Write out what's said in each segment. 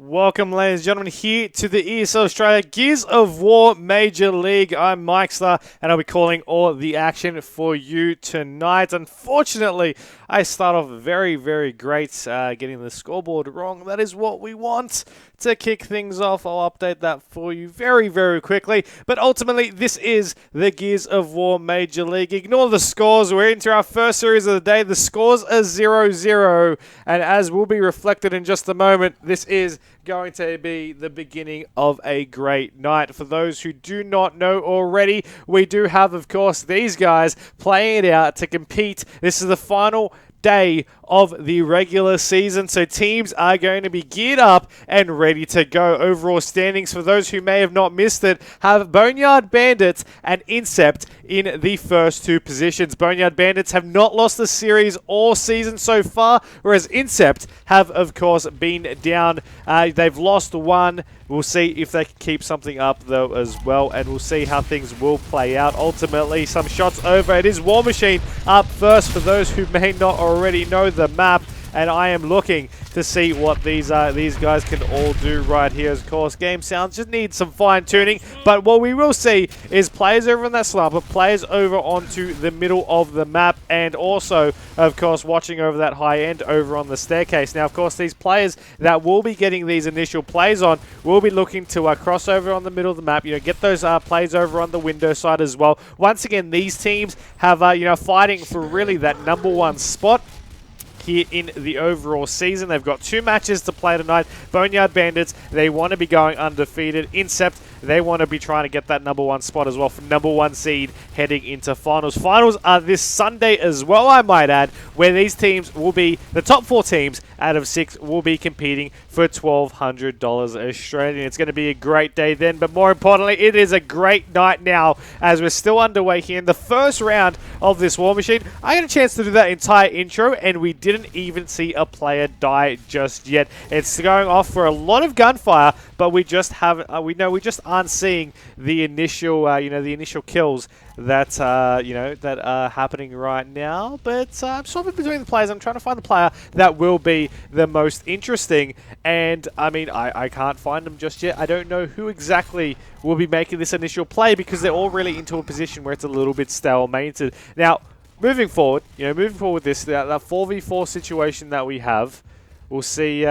Welcome, ladies and gentlemen, here to the ESL Australia Gears of War Major League. I'm Mike Star, and I'll be calling all the action for you tonight. Unfortunately, I start off very, very great, getting the scoreboard wrong. That is what we want to kick things off. I'll update that for you very, very quickly. But ultimately, this is the Gears of War Major League. Ignore the scores. We're into our first series of the day. The scores are 0-0, and as will be reflected in just a moment, this is going to be the beginning of a great night. For those who do not know already, we do have, of course, these guys playing it out to compete. This is the final day of the regular season, so teams are going to be geared up and ready to go. Overall standings, for those who may have not missed it, have Boneyard Bandits and Incept in the first two positions. Boneyard Bandits have not lost the series all season so far, whereas Incept have, of course, been down. They've lost one. We'll see if they can keep something up, though, as well, and we'll see how things will play out. Ultimately, some shots over. It is War Machine up first for those who may not already know the map, and I am looking to see what these guys can all do right here. Of course, game sounds just need some fine-tuning, but what we will see is players over on that slump, players over onto the middle of the map, and also, of course, watching over that high end over on the staircase. Now, of course, these players that will be getting these initial plays on will be looking to cross over on the middle of the map, get those plays over on the window side as well. Once again, these teams have, fighting for really that #1 spot here in the overall season. They've got 2 matches to play tonight. Boneyard Bandits, they want to be going undefeated. Incept, they want to be trying to get that #1 spot as well for #1 seed heading into finals. Finals are this Sunday as well, I might add, where these teams will be, the top 4 teams out of 6 will be competing for $1,200 Australian. It's going to be a great day then, but more importantly, it is a great night now as we're still underway here in the first round of this War Machine. I had a chance to do that entire intro, and we didn't even see a player die just yet. It's going off for a lot of gunfire, but we just haven't. We just aren't seeing the initial, the initial kills that that are happening right now. But I'm swapping between the players. I'm trying to find the player that will be the most interesting, and I mean, I can't find them just yet. I don't know who exactly will be making this initial play because they're all really into a position where it's a little bit stalemated. Now, moving forward, with this, that 4v4 situation that we have, we'll see.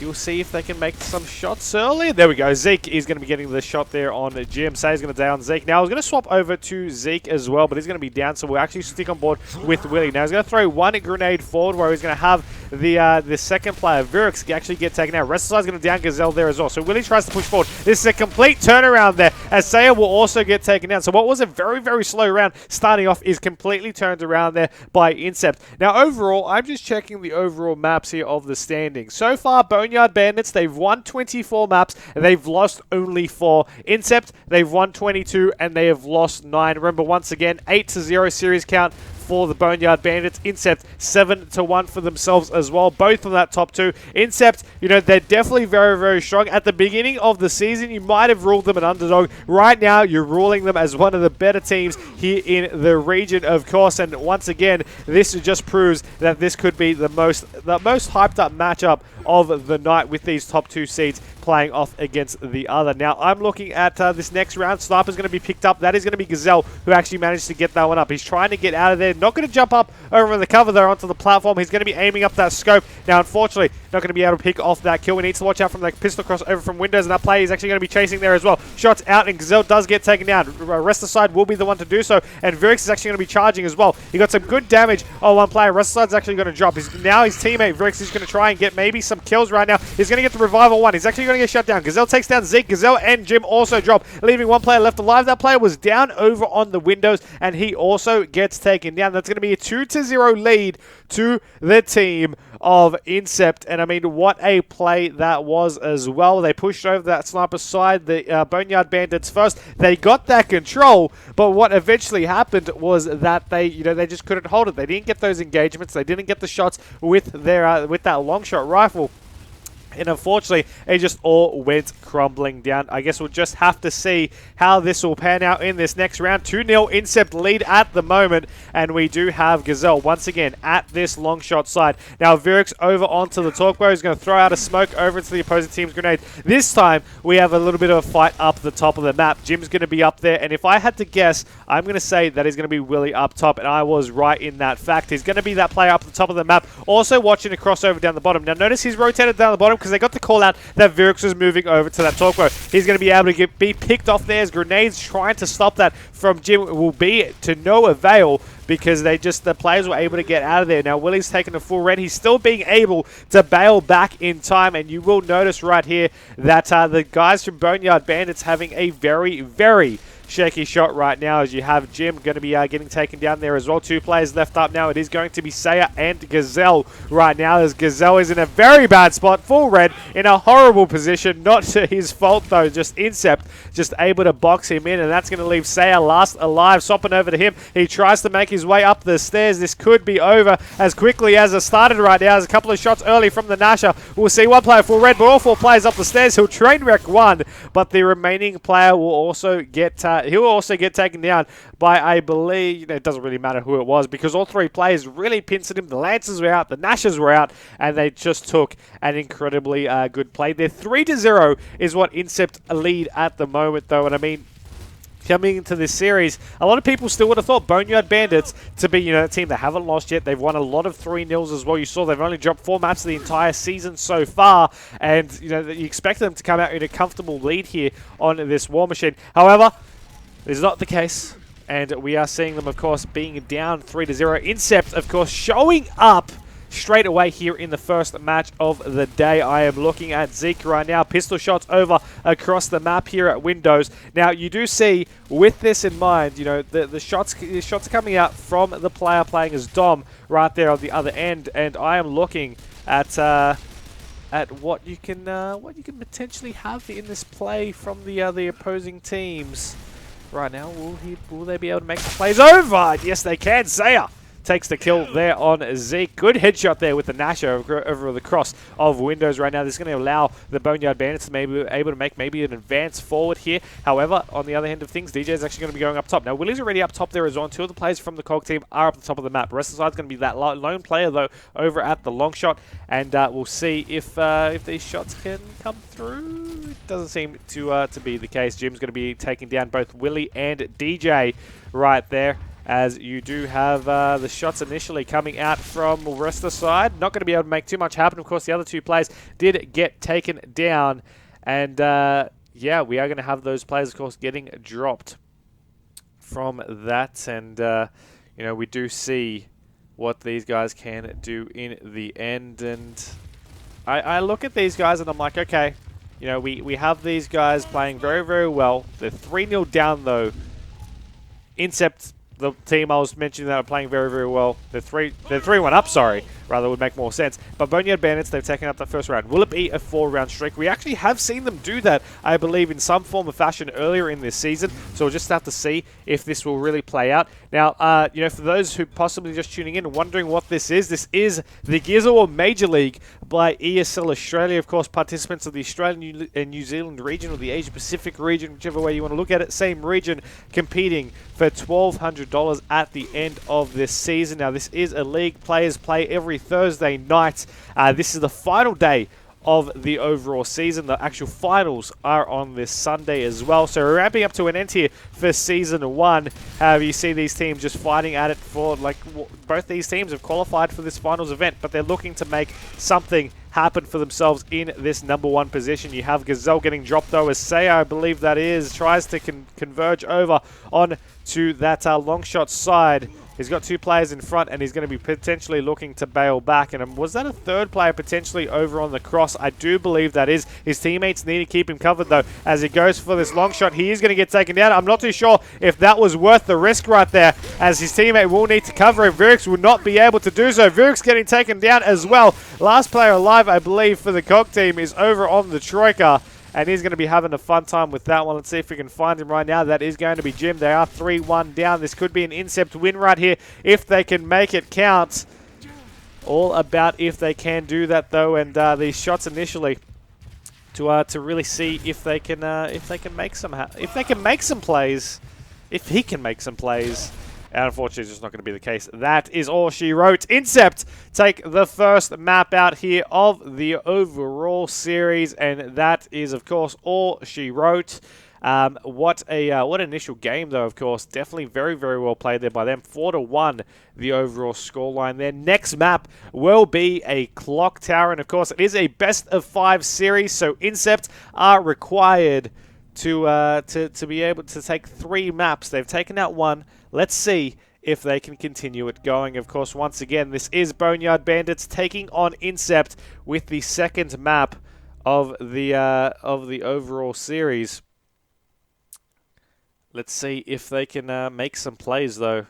You'll see if they can make some shots early. There we go. Zeke is going to be getting the shot there on Jim. Say's going to down Zeke. Now, I was going to swap over to Zeke as well, but he's going to be down, so we'll actually stick on board with Willie. Now, he's going to throw one grenade forward where he's going to have the second player, Virix, actually get taken out. Restless going to down Gazelle there as well. So Willie tries to push forward. This is a complete turnaround there, as Saya will also get taken down. So what was a very, very slow round starting off is completely turned around there by Incept. Now, overall, I'm just checking the overall maps here of the standings. So far, Boneyard Bandits, they've won 24 maps, and they've lost only 4. Incept, they've won 22, and they have lost 9. Remember, once again, 8-0 series count for the Boneyard Bandits. Incept 7-1 for themselves as well, both from that top 2. Incept, they're definitely very, very strong. At the beginning of the season, you might have ruled them an underdog. Right now, you're ruling them as one of the better teams here in the region, of course. And once again, this just proves that this could be the most hyped up matchup of the night, with these top 2 seeds playing off against the other. Now, I'm looking at this next round. Sniper's going to be picked up. That is going to be Gazelle, who actually managed to get that one up. He's trying to get out of there. Not going to jump up over the cover there onto the platform. He's going to be aiming up that scope. Now, unfortunately, not going to be able to pick off that kill. We need to watch out from the pistol cross over from windows, and that player is actually going to be chasing there as well. Shots out, and Gazelle does get taken down. Rest of the side will be the one to do so, and Virix is actually going to be charging as well. He got some good damage on one player. Rest of the side's actually going to drop. Now his teammate Virix is going to try and get maybe some kills right now. He's going to get the revival one. He's actually going to get shut down. Gazelle takes down Zeke. Gazelle and Jim also drop, leaving one player left alive. That player was down over on the windows, and he also gets taken down. That's going to be a 2-0 lead to the team of Incept. And I mean, what a play that was as well. They pushed over that sniper side, the Boneyard Bandits first. They got that control, but what eventually happened was that they just couldn't hold it. They didn't get those engagements. They didn't get the shots with their with that long shot rifle. And unfortunately, it just all went crumbling down. I guess we'll just have to see how this will pan out in this next round. 2-0 Incept lead at the moment. And we do have Gazelle once again at this long shot side. Now, Virix over onto the Torquebo. He's going to throw out a smoke over to the opposing team's grenade. This time, we have a little bit of a fight up the top of the map. Jim's going to be up there. And if I had to guess, I'm going to say that he's going to be Willie up top. And I was right in that fact. He's going to be that player up the top of the map. Also watching a crossover down the bottom. Now, notice he's rotated down the bottom because they got the call out that Virix was moving over to that Torquebo. He's going to be able to be picked off there as grenades trying to stop that from Jim will be to no avail because the players were able to get out of there. Now, Willie's taking a full red. He's still being able to bail back in time, and you will notice right here that the guys from Boneyard Bandits having a very, very shaky shot right now as you have Jim going to be getting taken down there as well. 2 players left up now. It is going to be Saya and Gazelle right now as Gazelle is in a very bad spot, full red, in a horrible position. Not to his fault though, just Incept just able to box him in, and that's going to leave Saya last alive. Swapping over to him. He tries to make his way up the stairs. This could be over as quickly as it started right now. There's a couple of shots early from the Nasher. We'll see one player full red, but all 4 players up the stairs. He'll train wreck one, but the remaining player will also get he'll also get taken down by, I believe, it doesn't really matter who it was because all 3 players really pincered him. The Lancers were out, the Nashers were out, and they just took an incredibly good play there. 3-0 is what Incept lead at the moment, though, and I mean, coming into this series, a lot of people still would have thought Boneyard Bandits to be, a team that haven't lost yet. They've won a lot of 3-0s as well. You saw they've only dropped 4 maps the entire season so far, and you expect them to come out in a comfortable lead here on this War Machine. However, this is not the case, and we are seeing them, of course, being down 3-0. Incept, of course, showing up straight away here in the first match of the day. I am looking at Zeke right now. Pistol shots over across the map here at Windows. Now, you do see, with this in mind, the shots are coming out from the player playing as Dom right there on the other end, and I am looking at what you can potentially have in this play from the opposing teams. Right now, will they be able to make the plays over? Yes, they can. Saya takes the kill there on Zeke. Good headshot there with the Nasher over the cross of Windows right now. This is going to allow the Boneyard Bandits to be able to make maybe an advance forward here. However, on the other end of things, DJ is actually going to be going up top. Now, Willie's already up top there as well. 2 of the players from the COG team are up the top of the map. The rest of the side is going to be that lone player, though, over at the long shot. And we'll see if these shots can come through. It doesn't seem to be the case. Jim's going to be taking down both Willie and DJ right there, as you do have the shots initially coming out from the rest of the side. Not going to be able to make too much happen. Of course, the other 2 players did get taken down. And, yeah, we are going to have those players, of course, getting dropped from that. And, we do see what these guys can do in the end. And I look at these guys and I'm like, okay, we have these guys playing very, very well. They're 3-0 down, though. Incept, the team I was mentioning that are playing very, very well. They're 3-1 up, sorry. Rather, would make more sense. But Boneyard Bandits, they've taken out the first round. Will it be a 4-round streak? We actually have seen them do that, I believe, in some form of fashion earlier in this season. So we'll just have to see if this will really play out. Now, for those who possibly just tuning in and wondering what this is the Gears of War Major League by ESL Australia. Of course, participants of the Australian and New Zealand region, or the Asia Pacific region, whichever way you want to look at it. Same region, competing for $1,200 at the end of this season. Now, this is a league. Players play every Thursday night. This is the final day of the overall season. The actual finals are on this Sunday as well. So we're ramping up to an end here for Season 1. However, you see these teams just fighting at it for, both these teams have qualified for this finals event, but they're looking to make something happen for themselves in this #1 position. You have Gazelle getting dropped, though, as Saya, I believe that is, tries to converge over on to that long shot side. He's got 2 players in front, and he's going to be potentially looking to bail back. And was that a 3rd player potentially over on the cross? I do believe that is. His teammates need to keep him covered, though, as he goes for this long shot. He is going to get taken down. I'm not too sure if that was worth the risk right there, as his teammate will need to cover him. Virix will not be able to do so. Virix getting taken down as well. Last player alive, I believe, for the COG team is over on the Troika. And he's going to be having a fun time with that one. Let's see if we can find him right now. That is going to be Jim. They are 3-1 down. This could be an Incept win right here if they can make it count. All about if they can do that though, and these shots initially to really see if they can make some plays, if he can make some plays. And unfortunately, it's just not going to be the case. That is all she wrote. Incept take the first map out here of the overall series, and that is, of course, all she wrote. What an initial game, though, of course. Definitely very, very well played there by them. 4-1, the overall scoreline. Their next map will be a clock tower, and, of course, it is a best-of-5 series, so Incept are required to be able to take 3 maps. They've taken out 1. Let's see if they can continue it going. Of course, once again, this is Boneyard Bandits taking on Incept with the second map of the overall series. Let's see if they can make some plays, though,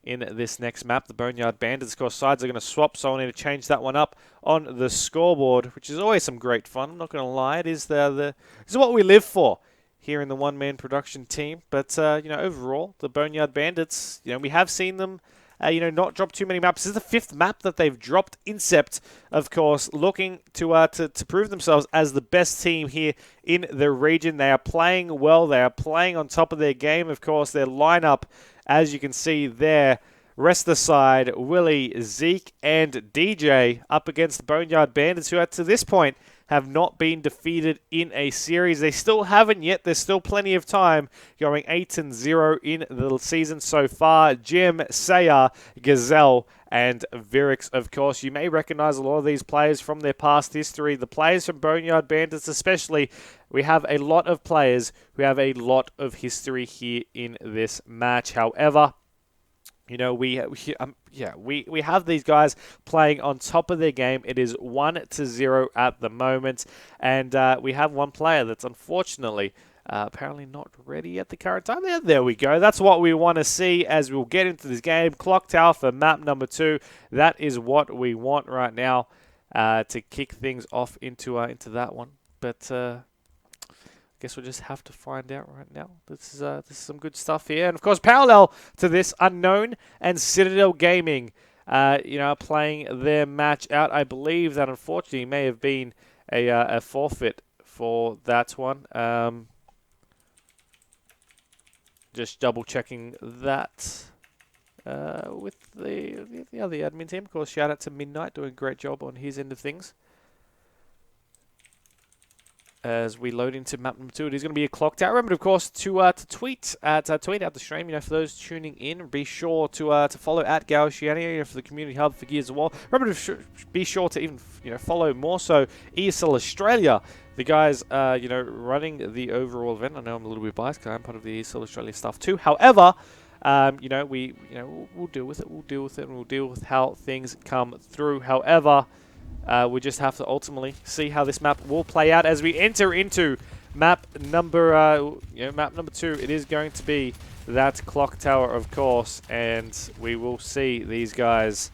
in this next map. The Boneyard Bandits, of course, sides are going to swap, so I'll need to change that one up on the scoreboard, which is always some great fun. I'm not going to lie. It is this is what we live for here in the one-man production team. But, overall, the Boneyard Bandits, we have seen them, not drop too many maps. This is the 5th map that they've dropped. Incept, of course, looking to prove themselves as the best team here in the region. They are playing well. They are playing on top of their game. Of course, their lineup, as you can see there, rest of the side, Willie, Zeke, and DJ up against Boneyard Bandits, who to this point have not been defeated in a series. They still haven't yet. There's still plenty of time, going 8-0 in the season so far. Jim, Saya, Gazelle, and Virix, of course. You may recognize a lot of these players from their past history. The players from Boneyard Bandits especially, we have a lot of players who have a lot of history here in this match. However, we have these guys playing on top of their game. It is 1-0 at the moment, and we have one player that's unfortunately apparently not ready at the current time. There we go. That's what we want to see as we'll get into this game. Clock tower for map number 2. That is what we want right now to kick things off into that one. But guess we'll just have to find out right now. This is some good stuff here. And, of course, parallel to this, Unknown and Citadel Gaming, playing their match out. I believe that, unfortunately, may have been a forfeit for that one. Just double-checking that with the other admin team. Of course, shout out to Midnight, doing a great job on his end of things. As we load into map number 2, it is going to be a clock tower. Remember, of course, to tweet out the stream. For those tuning in, be sure to follow at Gaoshiani for the community hub for Gears of War. Remember to be sure to even follow more so ESL Australia, the guys running the overall event. I know I'm a little bit biased because I'm part of the ESL Australia stuff too. However, we'll deal with it. We'll deal with it, and we'll deal with how things come through. However, we just have to ultimately see how this map will play out as we enter into map number 2. It is going to be that clock tower, of course, and we will see these guys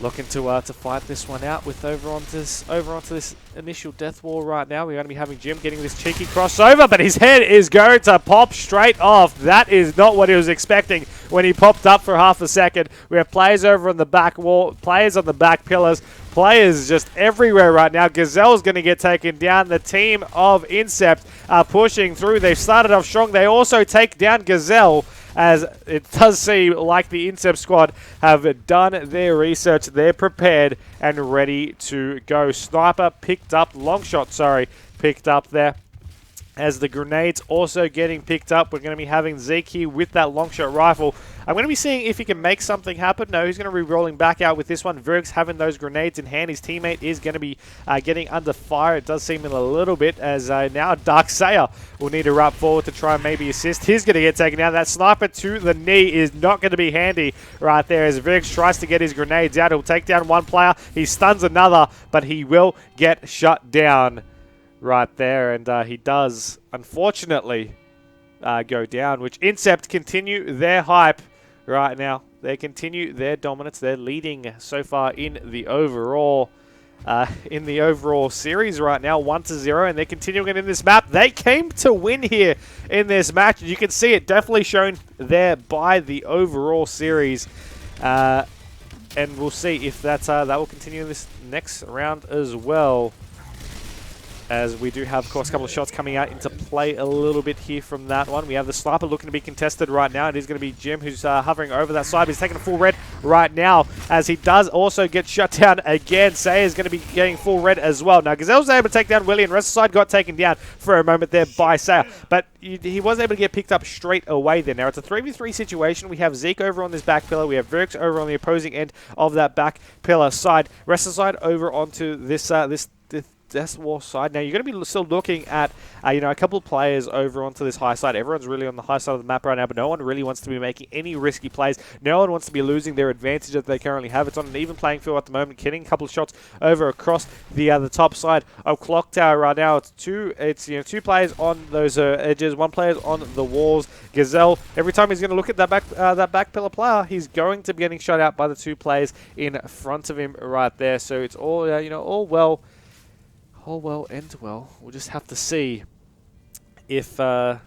looking to fight this one out with over onto this initial death wall right now. We're going to be having Jim getting this cheeky crossover, but his head is going to pop straight off. That is not what he was expecting when he popped up for half a second. We have players over on the back wall, players on the back pillars, players just everywhere right now. Gazelle's going to get taken down. The team of Incept are pushing through. They've started off strong. They also take down Gazelle, as it does seem like the Incept squad have done their research. They're prepared and ready to go. Sniper picked up, Longshot, picked up there. As the grenades also getting picked up. We're going to be having Zeke here with that Longshot rifle. I'm going to be seeing if he can make something happen. No, he's going to be rolling back out with this one. Virix having those grenades in hand. His teammate is going to be getting under fire. It does seem in a little bit, as now Dark Sayer will need to wrap forward to try and maybe assist. He's going to get taken down. That sniper to the knee is not going to be handy right there, as Virix tries to get his grenades out. He'll take down one player. He stuns another, but he will get shut down right there, and he does, unfortunately, go down, which Incept continue their hype right now. They continue their dominance. They're leading so far in the overall series right now, 1-0, and they're continuing it in this map. They came to win here in this match, and you can see it definitely shown there by the overall series. and we'll see if that will continue in this next round as well. As we do have, of course, a couple of shots coming out into play a little bit here from that one. We have the sniper looking to be contested right now. It is going to be Jim who's hovering over that side. He's taking a full red right now as he does also get shut down again. Say is going to be getting full red as well. Now, Gazelle's able to take down Willie, and rest of the side got taken down for a moment there by Sayer. But he was able to get picked up straight away there. Now, it's a 3v3 situation. We have Zeke over on this back pillar. We have Virx over on the opposing end of that back pillar side. Rest of the side over onto this Death War side. Now you're going to be still looking at a couple of players over onto this high side. Everyone's really on the high side of the map right now, but no one really wants to be making any risky plays. No one wants to be losing their advantage that they currently have. It's on an even playing field at the moment. Getting a couple of shots over across the top side of Clock Tower right now. It's two players on those edges, one player's on the walls. Gazelle, every time he's going to look at that back pillar player, he's going to be getting shot out by the two players in front of him right there. So it's all all well. All well and well. We'll just have to see if what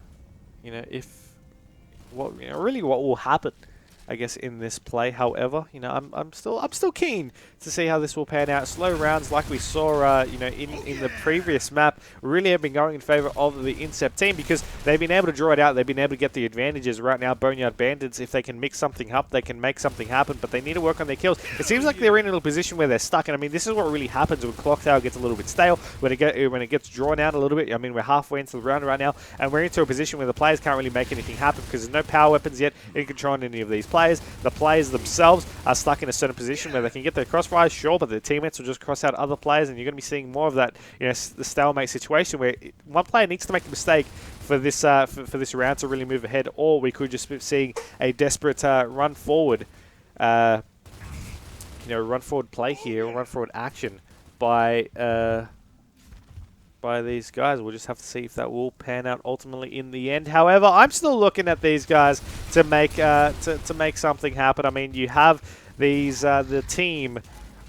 will happen, I guess, in this play. However, I'm still keen to see how this will pan out. Slow rounds, like we saw, in the previous map, really have been going in favor of the Incept team because they've been able to draw it out. They've been able to get the advantages right now. Boneyard Bandits, if they can mix something up, they can make something happen, but they need to work on their kills. It seems like they're in a little position where they're stuck, and I mean, this is what really happens when Clock Tower gets a little bit stale, when it gets drawn out a little bit. I mean, we're halfway into the round right now, and we're into a position where the players can't really make anything happen because there's no power weapons yet in controlling any of these players. The players themselves are stuck in a certain position where they can get their crossfires, sure, but their teammates will just cross out other players, and you're going to be seeing more of that, the stalemate situation where one player needs to make a mistake for this round to really move ahead, or we could just be seeing a desperate run forward, run forward play here, run forward action by these guys. We'll just have to see if that will pan out ultimately in the end. However, I'm still looking at these guys to make something happen. I mean, you have these the team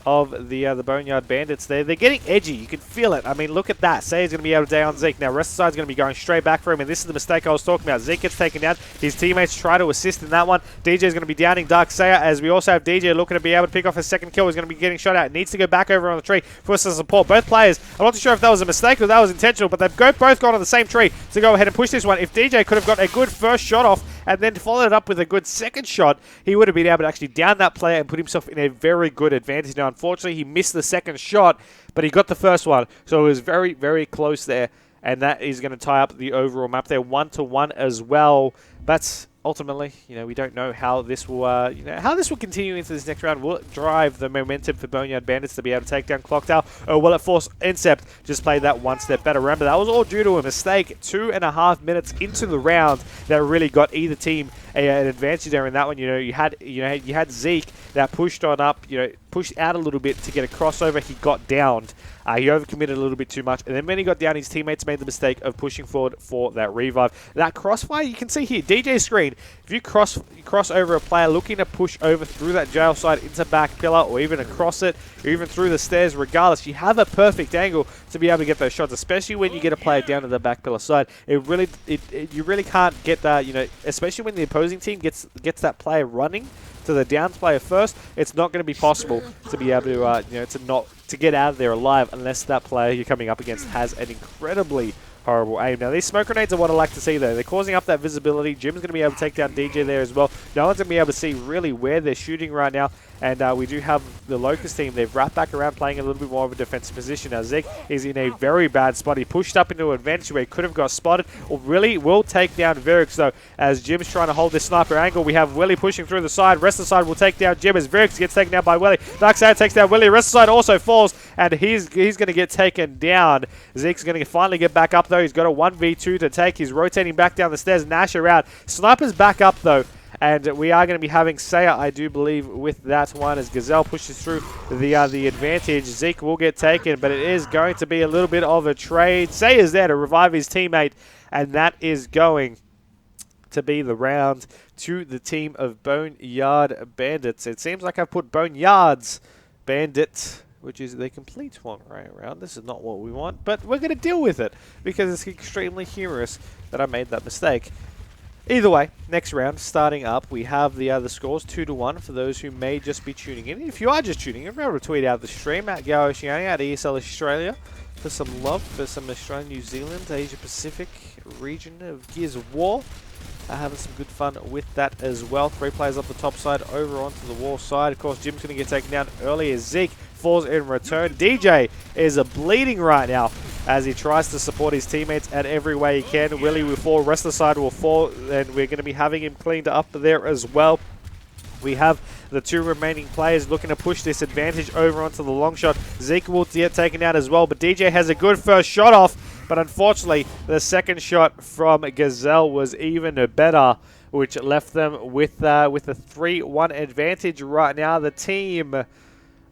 of the Boneyard Bandits there. They're getting edgy. You can feel it. I mean, look at that. Sayer's going to be able to down Zeke. Now, rest of the side's going to be going straight back for him, and this is the mistake I was talking about. Zeke gets taken down. His teammates try to assist in that one. DJ's going to be downing Dark Sayer, as we also have DJ looking to be able to pick off his second kill. He's going to be getting shot at. Needs to go back over on the tree for some support. Both players, I'm not too sure if that was a mistake or that was intentional, but they've both gone on the same tree to go ahead and push this one. If DJ could have got a good first shot off and then followed it up with a good second shot, he would have been able to actually down that player and put himself in a very good advantage. Now, unfortunately, he missed the second shot, but he got the first one, so it was very, very close there, and that is going to tie up the overall map there, 1-1 as well. That's ultimately, we don't know how this will, continue into this next round. Will it drive the momentum for Boneyard Bandits to be able to take down Clock Tower, or will it force Incept just play that one step better? Remember, that was all due to a mistake 2.5 minutes into the round that really got either team an advantage there in that one. You had Zeke that pushed on up, pushed out a little bit to get a crossover. He got downed. He overcommitted a little bit too much, and then when he got down, his teammates made the mistake of pushing forward for that revive. That crossfire, you can see here, DJ's screen. If you cross over a player looking to push over through that jail side into back pillar, or even across it, or even through the stairs, regardless, you have a perfect angle to be able to get those shots, especially when you get a player down to the back pillar side. You really can't get that, especially when the opposing team gets that player running to the down player first. It's not going to be possible to be able to to get out of there alive unless that player you're coming up against has an incredibly horrible aim. Now, these smoke grenades are what I like to see, though. They're causing up that visibility. Jim's going to be able to take down DJ there as well. No one's going to be able to see really where they're shooting right now. And we do have the Locust team. They've wrapped back around playing a little bit more of a defensive position. Now, Zeke is in a very bad spot. He pushed up into an advantage where he could have got spotted. Or really will take down Virx, though, as Jim's trying to hold this sniper angle. We have Willie pushing through the side. Rest of the side will take down Jim as Virx gets taken down by Willie. Darkseid takes down Willie. Rest of the side also falls, and he's going to get taken down. Zeke's going to finally get back up, though. He's got a 1v2 to take. He's rotating back down the stairs. Nash around. Sniper's back up, though. And we are going to be having Sayer, I do believe, with that one as Gazelle pushes through the advantage. Zeke will get taken, but it is going to be a little bit of a trade. Sayer's there to revive his teammate, and that is going to be the round to the team of Boneyard Bandits. It seems like I've put Boneyard's Bandit, which is the complete one right around. This is not what we want, but we're going to deal with it because it's extremely humorous that I made that mistake. Either way, next round starting up, we have the scores 2-1 for those who may just be tuning in. If you are just tuning in, remember to tweet out the stream at Go Oceania at ESL Australia for some love for some Australia, New Zealand, Asia Pacific region of Gears of War. Having some good fun with that as well. 3 players up the top side over onto the War side. Of course, Jim's going to get taken down early as Zeke falls in return. DJ is bleeding right now as he tries to support his teammates at every way he can. Willie will fall, rest of the side will fall, and we're going to be having him cleaned up there as well. We have the 2 remaining players looking to push this advantage over onto the long shot. Zeke will get taken out as well, but DJ has a good first shot off. But unfortunately, the second shot from Gazelle was even better, which left them with a 3-1 advantage right now. The team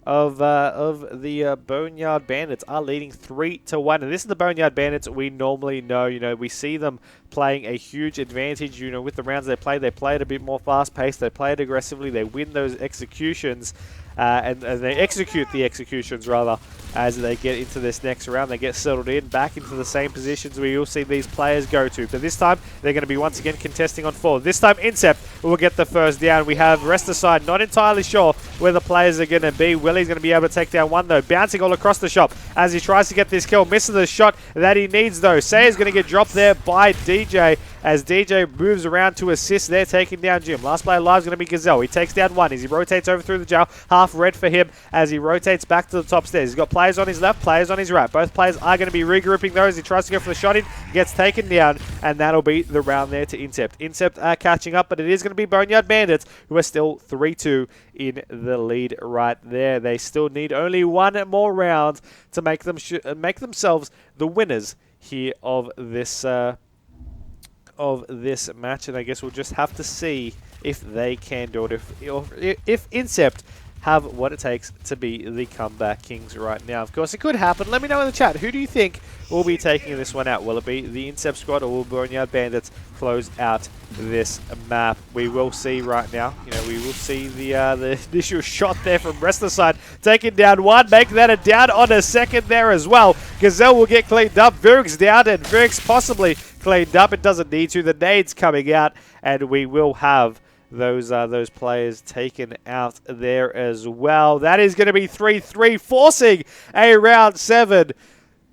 of the Boneyard Bandits are leading 3-1, and this is the Boneyard Bandits we normally know. You know, we see them playing a huge advantage. You know, with the rounds they play it a bit more fast-paced. They play it aggressively. They win those executions. And they execute the executions, rather, as they get into this next round. They get settled in, back into the same positions we all see these players go to. But this time, they're going to be once again contesting on 4. This time, Incept will get the first down. We have rest aside, not entirely sure where the players are going to be. Willie's going to be able to take down one, though. Bouncing all across the shop as he tries to get this kill. Misses the shot that he needs, though. Saya's going to get dropped there by DJ, as DJ moves around to assist there, taking down Jim. Last player alive is going to be Gazelle. He takes down one as he rotates over through the jail. Half red for him as he rotates back to the top stairs. He's got players on his left, players on his right. Both players are going to be regrouping those. He tries to go for the shot in, gets taken down, and that'll be the round there to Incept. Incept are catching up, but it is going to be Boneyard Bandits, who are still 3-2 in the lead right there. They still need only one more round to make themselves the winners here of this match, and I guess we'll just have to see if they can do it, if Incept have what it takes to be the comeback kings right now. Of course, it could happen. Let me know in the chat. Who do you think will be taking this one out? Will it be the Incept squad, or will Boneyard Bandits close out this map? We will see right now. You know, we will see the initial shot there from Wrestler side, taking down one, making that a down on a second there as well. Gazelle will get cleaned up. Virg's down, and Virg's possibly cleaned up. It doesn't need to. The nades coming out, and we will have those players taken out there as well. That is going to be 3-3, forcing a round 7.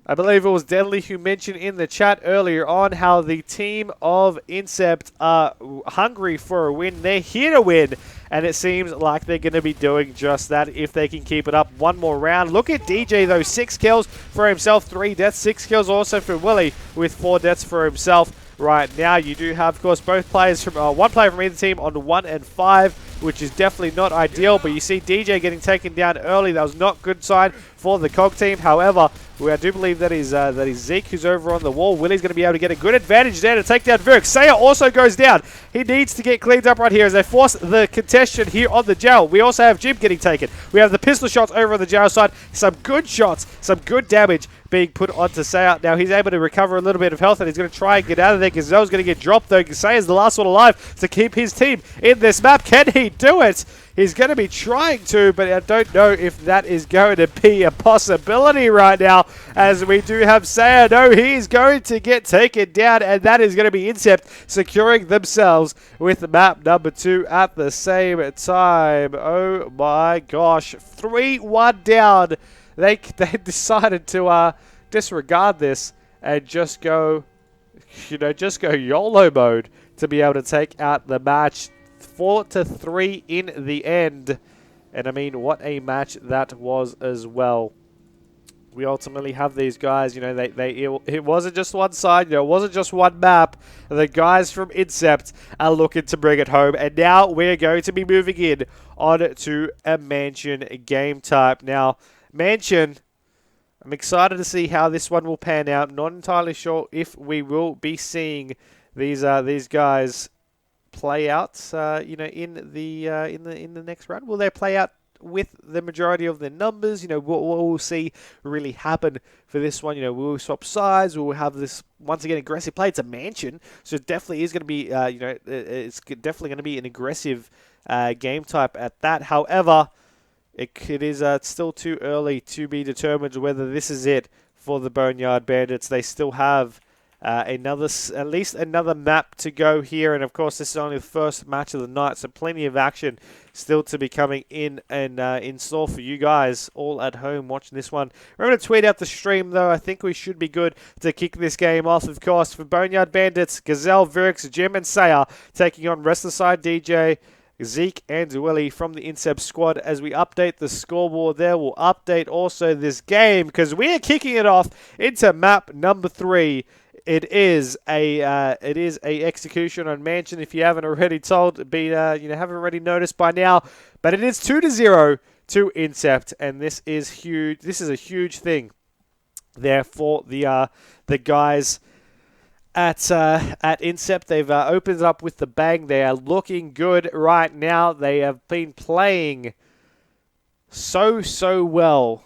I believe it was Deadly who mentioned in the chat earlier on how the team of Incept are hungry for a win. They're here to win, and it seems like they're going to be doing just that if they can keep it up one more round. Look at DJ, though. 6 kills for himself, 3 deaths. 6 kills also for Willie, with 4 deaths for himself. Right now, you do have, of course, both players from one player from either team on 1 and 5, which is definitely not ideal. But you see DJ getting taken down early. That was not a good sign for the COG team. However, I do believe that is Zeke who's over on the wall. Willie's going to be able to get a good advantage there to take down Virg. Saya also goes down. He needs to get cleaned up right here as they force the contestation here on the jail. We also have Jim getting taken. We have the pistol shots over on the jail side. Some good shots, some good damage being put onto Saya. Now he's able to recover a little bit of health, and he's going to try and get out of there. Gazelle's going to get dropped, though. Saya's the last one alive to keep his team in this map. Can he do it? He's going to be trying to, but I don't know if that is going to be a possibility right now, as we do have Saya. No, he's going to get taken down, and that is going to be Incept securing themselves with map number 2 at the same time. Oh my gosh. 3-1 down. They decided to disregard this and just go, YOLO mode to be able to take out the match. 4-3 in the end, and I mean, what a match that was as well. We ultimately have these guys, it wasn't just one side, it wasn't just one map. The guys from Incept are looking to bring it home, and now we're going to be moving in on to a Mansion game type. Now, Mansion, I'm excited to see how this one will pan out. Not entirely sure if we will be seeing these guys play out, in the next round. Will they play out with the majority of their numbers? What we'll see really happen for this one. We'll swap sides. We'll have this once again aggressive play. It's a Mansion, so it definitely is going to be, it's definitely going to be an aggressive game type at that. However, it is still too early to be determined whether this is it for the Boneyard Bandits. They still have At least another map to go here, and of course this is only the first match of the night, so plenty of action still to be coming in and in store for you guys all at home watching this one. Remember to tweet out the stream though. I think we should be good to kick this game off. Of course, for Boneyard Bandits, Gazelle, Virix, Jim, and Saya taking on rest of the side DJ, Zeke and Willie from the Incept squad. As we update the scoreboard there, we'll update also this game because we are kicking it off into map number 3. It is a execution on Mansion. If you haven't already haven't already noticed by now, but it is 2-0 to Incept, and this is huge. This is a huge thing there for the guys at Incept. They've opened it up with the bang. They are looking good right now. They have been playing so well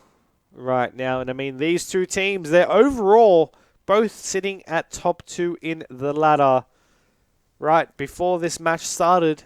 right now, and I mean these two teams, they're overall both sitting at top 2 in the ladder. Right before this match started,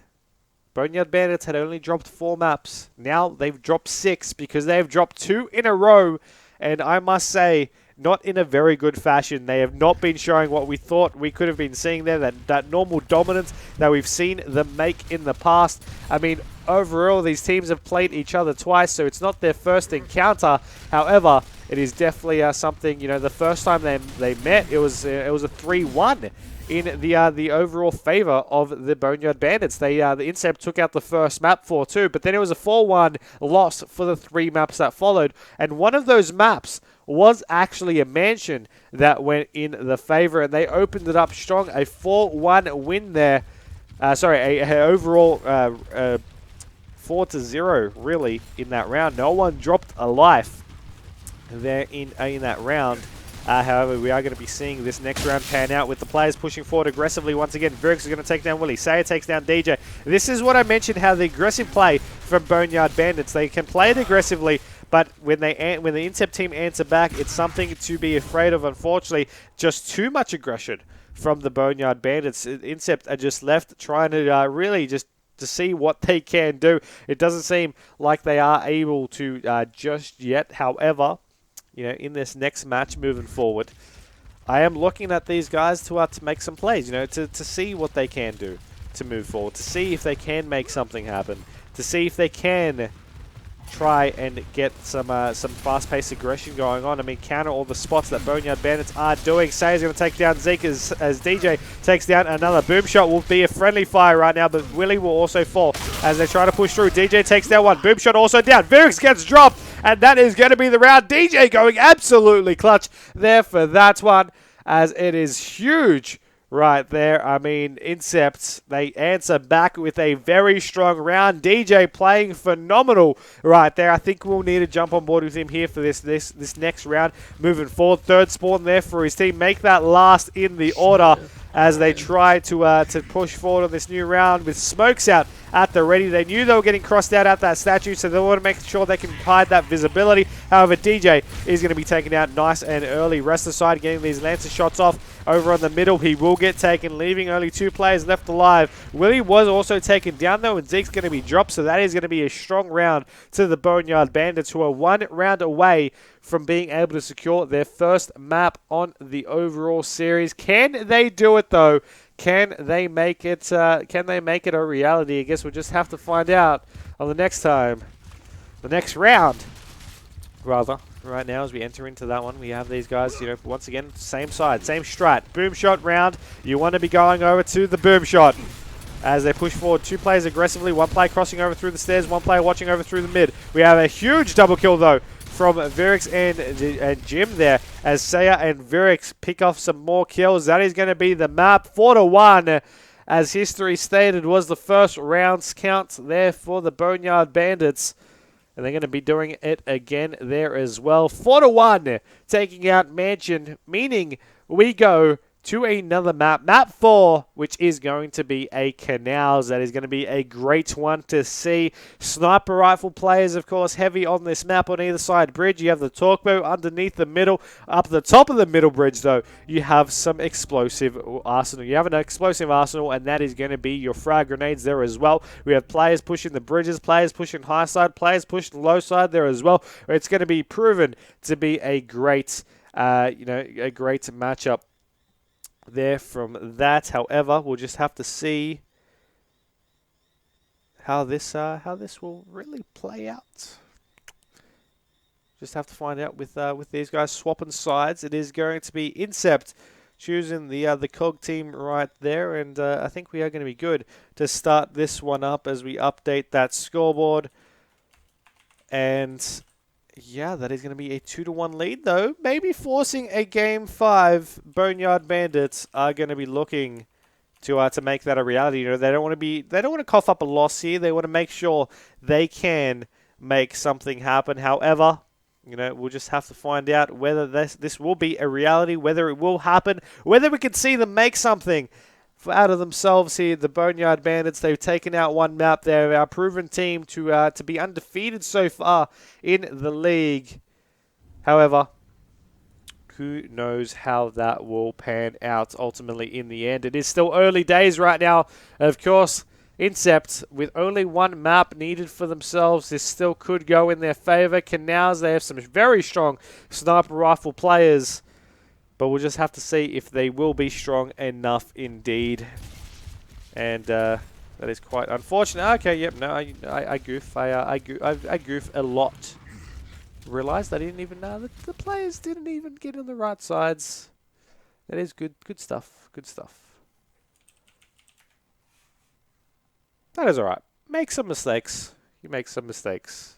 Boneyard Bandits had only dropped 4 maps. Now they've dropped 6 because they've dropped 2 in a row. And I must say, not in a very good fashion. They have not been showing what we thought we could have been seeing there, that normal dominance that we've seen them make in the past. I mean, overall, these teams have played each other twice, so it's not their first encounter. However, it is definitely something, the first time they met, it was a 3-1 in the overall favor of the Boneyard Bandits. The Incept took out the first map 4-2, but then it was a 4-1 loss for the 3 maps that followed. And one of those maps was actually a mansion that went in the favor, and they opened it up strong. A 4-1 win there. A overall 4-0 really in that round. No one dropped a life there in that round. However, we are going to be seeing this next round pan out with the players pushing forward aggressively once again. Virix is going to take down Willie. Saya takes down DJ. This is what I mentioned, how the aggressive play from Boneyard Bandits. They can play it aggressively, but when the Incept team answer back, it's something to be afraid of, unfortunately. Just too much aggression from the Boneyard Bandits. Incept are just left trying to really just to see what they can do. It doesn't seem like they are able to just yet. However, in this next match moving forward, I am looking at these guys to make some plays, to see what they can do to move forward, to see if they can make something happen, to see if they can try and get some fast-paced aggression going on. I mean, counter all the spots that Boneyard Bandits are doing. Say's going to take down Zeke as DJ takes down another. Boom shot will be a friendly fire right now, but Willie will also fall as they try to push through. DJ takes down one. Boom shot also down. Virix gets dropped, and that is going to be the round. DJ going absolutely clutch there for that one, as it is huge right there. I mean, Incept, they answer back with a very strong round. DJ playing phenomenal right there. I think we'll need to jump on board with him here for this next round moving forward. Third spawn there for his team. Make that last in the order as they try to push forward on this new round with smokes out at the ready. They knew they were getting crossed out at that statue, so they want to make sure they can hide that visibility. However, DJ is going to be taken out nice and early. Rest aside, getting these Lancer shots off over on the middle. He will get taken, leaving only 2 players left alive. Willie was also taken down, though, and Zeke's going to be dropped, so that is going to be a strong round to the Boneyard Bandits, who are 1 round away from being able to secure their first map on the overall series. Can they do it, though? Can they make it? Can they make it a reality? I guess we'll just have to find out on the next round, rather. Right now, as we enter into that one, we have these guys, once again, same side, same strat. Boom shot round. You want to be going over to the boom shot as they push forward. 2 players aggressively, 1 player crossing over through the stairs, 1 player watching over through the mid. We have a huge double kill, though, from Virix and Jim there, as Saya and Virix pick off some more kills. That is going to be the map. 4-1, as history stated, was the first round's count there for the Boneyard Bandits. And they're going to be doing it again there as well. 4-1, taking out Mansion, meaning we go to another map. Map 4, which is going to be a Canals. That is going to be a great one to see. Sniper rifle players, of course, heavy on this map on either side bridge. You have the torque bow underneath the middle. Up the top of the middle bridge, though, you have some explosive arsenal. You have an explosive arsenal, and that is going to be your frag grenades there as well. We have players pushing the bridges, players pushing high side, players pushing low side there as well. It's going to be proven to be a great, a great matchup there from that. However, we'll just have to see how this will really play out. Just have to find out with these guys swapping sides. It is going to be Incept choosing the COG team right there, and I think we are going to be good to start this one up as we update that scoreboard. And yeah, that is going to be a 2-1 lead, though. Maybe forcing a Game 5. Boneyard Bandits are going to be looking to make that a reality. You know, they don't want to cough up a loss here. They want to make sure they can make something happen. However, you know, we'll just have to find out whether this will be a reality, whether it will happen, whether we can see them make something out of themselves here. The Boneyard Bandits, they've taken out one map. They're our proven team to be undefeated so far in the league. However, who knows how that will pan out ultimately in the end. It is still early days right now. Of course, Incept, with only one map needed for themselves, this still could go in their favor. Canals, they have some very strong sniper rifle players, but we'll just have to see if they will be strong enough indeed. And that is quite unfortunate. Okay, yep, no, I goof. I goof a lot. Realized I didn't even know that the players didn't even get on the right sides. That is good stuff. Good stuff. That is alright. Make some mistakes. You make some mistakes.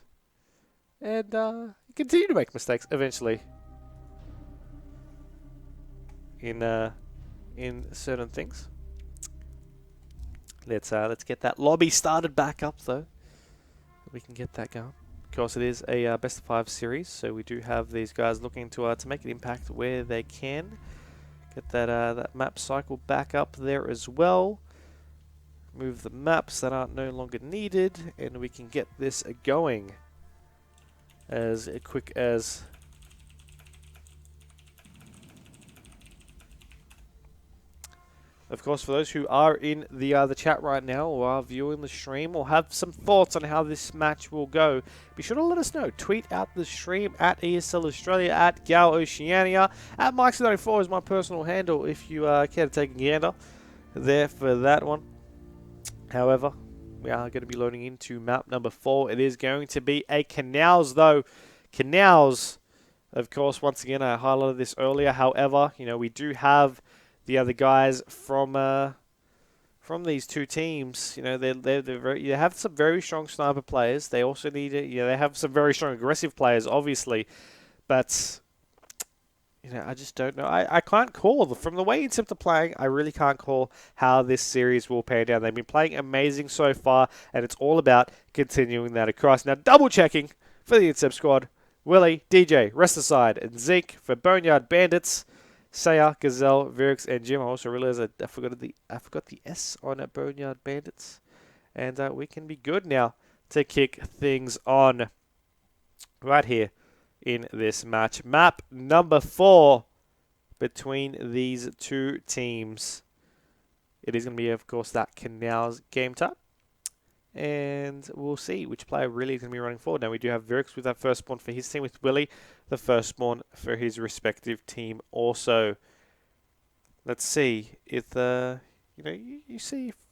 And you continue to make mistakes eventually. In certain things. Let's get that lobby started back up though. We can get that going. Of course, it is a best of 5 series, so we do have these guys looking to make an impact where they can. Get that map cycle back up there as well. Move the maps that aren't no longer needed, and we can get this going as quick as. Of course, for those who are in the chat right now or are viewing the stream or have some thoughts on how this match will go, be sure to let us know. Tweet out the stream at ESL Australia, at Gal Oceania, at Mike94 is my personal handle if you care to take a gander there for that one. However, we are going to be loading into map number 4. It is going to be a Canals, though. Canals, of course, once again, I highlighted this earlier. However, you know, we do have the other guys from these two teams. You know, they have some very strong sniper players. They also need they have some very strong aggressive players, obviously, but you know, I just don't know. I can't call from the way Incept are playing. I really can't call how this series will pan down. They've been playing amazing so far, and it's all about continuing that across. Now, double checking for the Incept squad: Willie, DJ, rest aside, and Zeke for Boneyard Bandits. Saya, Gazelle, Virix, and Jim. I also realized I forgot the S on Boneyard Bandits, and we can be good now to kick things on right here in this match. Map number 4 between these two teams. It is going to be, of course, that Canals game type. And we'll see which player really is going to be running forward. Now, we do have Virix with that first spawn for his team, with Willie, the first spawn for his respective team also. Let's see if,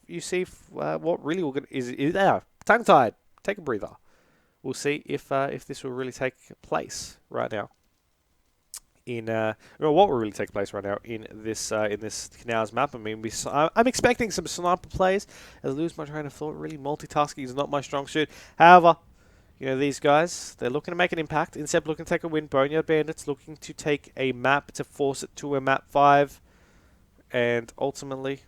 you see what really will get is tongue-tied. Take a breather. We'll see if this will really take place right now. What will really take place right now in this Canals map. I mean, I'm expecting some sniper plays. I lose my train of thought. Really, multitasking is not my strong suit. However, you know, these guys, they're looking to make an impact. Incept looking to take a win. Boneyard Bandits looking to take a map to force it to a map 5. And ultimately,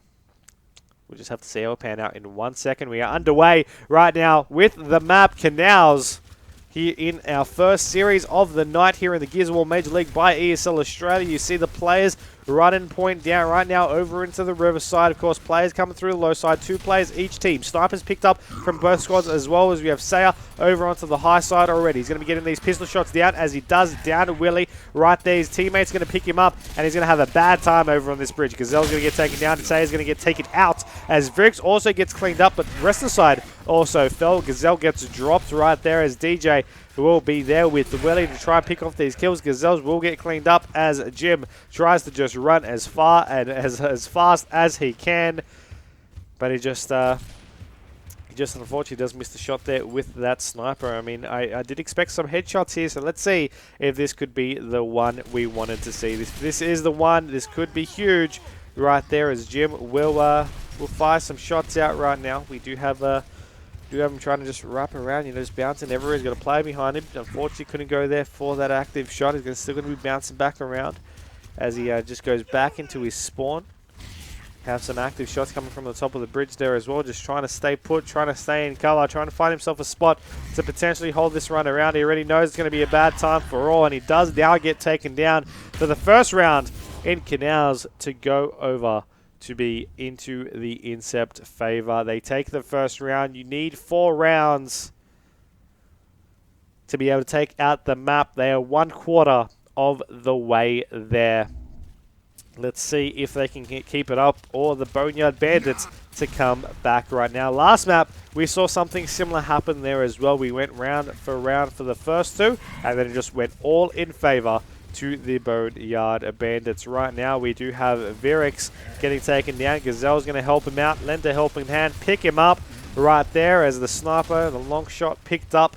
we'll just have to see how it pan out in 1 second. We are underway right now with the map Canals here in our first series of the night here in the Gears of War Major League by ESL Australia. You see the players running point down right now over into the riverside. Of course, players coming through the low side. 2 players each team. Snipers picked up from both squads, as well as we have Saya over onto the high side already. He's going to be getting these pistol shots down as he does down to Willie right there. His teammate's going to pick him up, and he's going to have a bad time over on this bridge. Gazelle's going to get taken down. Saya's going to get taken out as Vrix also gets cleaned up, but the rest of the side also fell. Gazelle gets dropped right there as DJ will be there with the Willie to try and pick off these kills. Gazelles will get cleaned up as Jim tries to just run as far and as fast as he can, but he just unfortunately does miss the shot there with that sniper. I mean, I did expect some headshots here, so let's see if this could be the one we wanted to see. This is the one. This could be huge right there as Jim will fire some shots out right now. We do have him trying to just wrap around, just bouncing everywhere. He's got a player behind him. Unfortunately, couldn't go there for that active shot. He's still going to be bouncing back around as he just goes back into his spawn. Have some active shots coming from the top of the bridge there as well. Just trying to stay put, trying to stay in cover, trying to find himself a spot to potentially hold this run around. He already knows it's going to be a bad time for all, and he does now get taken down for the first round in Canals to go over to be into the Incept favor. They take the first round. You need 4 rounds to be able to take out the map. They are 1/4 of the way there. Let's see if they can keep it up, or the Boneyard Bandits to come back right now. Last map, we saw something similar happen there as well. We went round for the first 2, and then it just went all in favor to the Boneyard Bandits. Right now, we do have Virix getting taken down. Gazelle's going to help him out, lend a helping hand, pick him up right there as the sniper, the long shot picked up.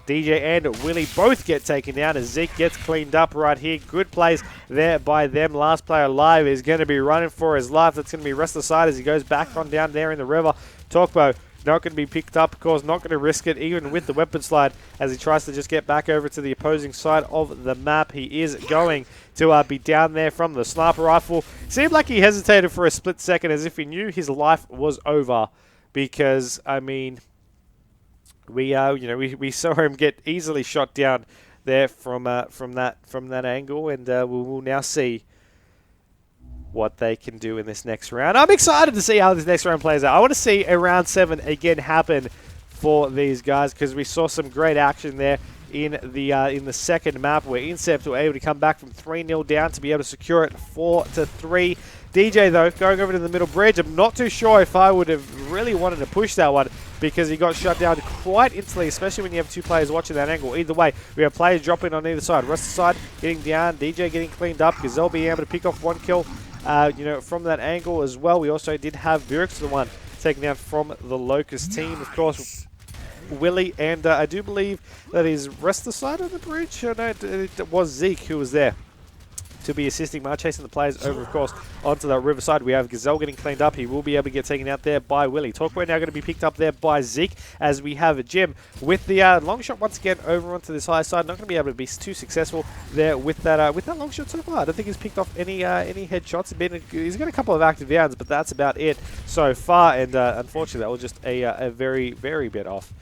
DJ and Willie both get taken down as Zeke gets cleaned up right here. Good plays there by them. Last player alive is going to be running for his life. That's going to be rest aside as he goes back on down there in the river. Talkbo not going to be picked up, of course, not going to risk it even with the weapon slide as he tries to just get back over to the opposing side of the map. He is going to be down there from the sniper rifle. Seemed like he hesitated for a split second as if he knew his life was over, because, I mean, we saw him get easily shot down there from that angle, and we will now see what they can do in this next round. I'm excited to see how this next round plays out. I want to see a round 7 again happen for these guys, because we saw some great action there in the second map where Incept were able to come back from 3-0 down to be able to secure it 4-3. DJ, though, going over to the middle bridge. I'm not too sure if I would have really wanted to push that one, because he got shut down quite instantly, especially when you have 2 players watching that angle. Either way, we have players dropping on either side. Rest of the side getting down, DJ getting cleaned up, Gazelle being able to pick off 1 kill from that angle as well. We also did have Virix, the one taken down from the Locust team. Of course, Willie, and I do believe that is rest of the side of the bridge. No, it was Zeke who was there to be assisting Mar, chasing the players over, of course, onto that riverside. We have Gazelle getting cleaned up. He will be able to get taken out there by Willie. Talkway now going to be picked up there by Zeke, as we have Jim with the long shot once again over onto this high side. Not going to be able to be too successful there with that long shot so far. I don't think he's picked off any headshots. He's got a couple of active downs, but that's about it so far. And unfortunately, that was just a very, very bit off.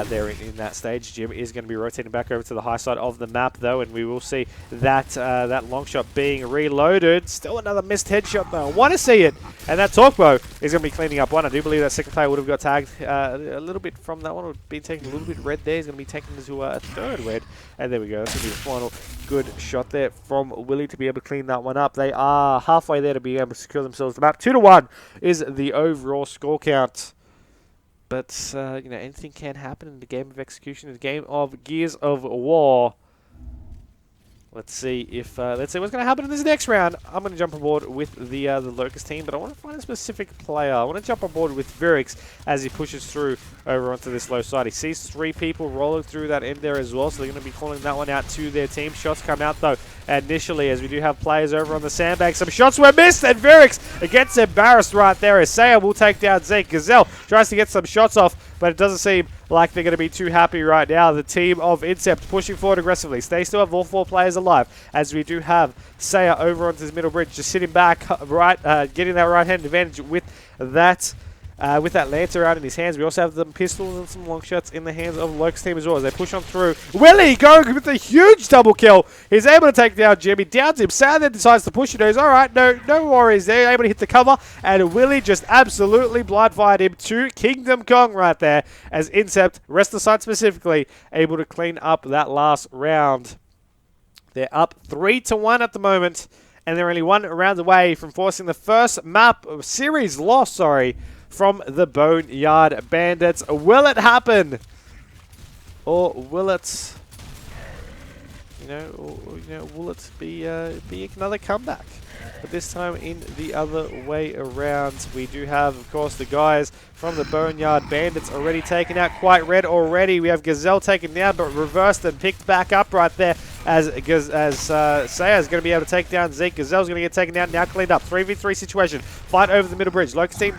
There in that stage. Jim is going to be rotating back over to the high side of the map, though, and we will see that that long shot being reloaded. Still another missed headshot, though. I want to see it. And that Talkbo is going to be cleaning up one. I do believe that second player would have got tagged a little bit from that one. Would have been taking a little bit red there. He's going to be taken into a 3rd red. And there we go. That's going to be the final good shot there from Willie to be able to clean that one up. They are halfway there to be able to secure themselves the map. 2-1 is the overall score count. But, anything can happen in the game of execution, in the game of Gears of War. Let's see what's going to happen in this next round. I'm going to jump aboard with the Locust team, but I want to find a specific player. I want to jump on board with Virix as he pushes through over onto this low side. He sees 3 people rolling through that end there as well, so they're going to be calling that one out to their team. Shots come out, though, initially, as we do have players over on the sandbag. Some shots were missed, and Virix gets embarrassed right there as Saya will take down Zeke. Gazelle tries to get some shots off, but it doesn't seem like they're going to be too happy right now. The team of Incept pushing forward aggressively. They still have all 4 players alive, as we do have Saya over onto his middle bridge, just sitting back, right, getting that right-hand advantage with that Lancer out in his hands. We also have some pistols and some long shots in the hands of the Locust team as well as they push on through. Willie going with a huge double kill. He's able to take down Jimmy. Downs him. Sad then decides to push it. He's all right. No worries. They're able to hit the cover. And Willie just absolutely blind fired him to Kingdom Kong right there, as Incept, rest of the side specifically, able to clean up that last round. They're up 3-1 at the moment. and they're only 1 round away from forcing the first map series loss, from the Boneyard Bandits. Will it happen? Or will it, will it be another comeback? But this time in the other way around. We do have, of course, the guys from the Boneyard Bandits already taken out. Quite red already. We have Gazelle taken down, but reversed and picked back up right there as Saya is going to be able to take down Zeke. Gazelle's going to get taken down, now cleaned up. 3v3 situation. Fight over the middle bridge. Locust team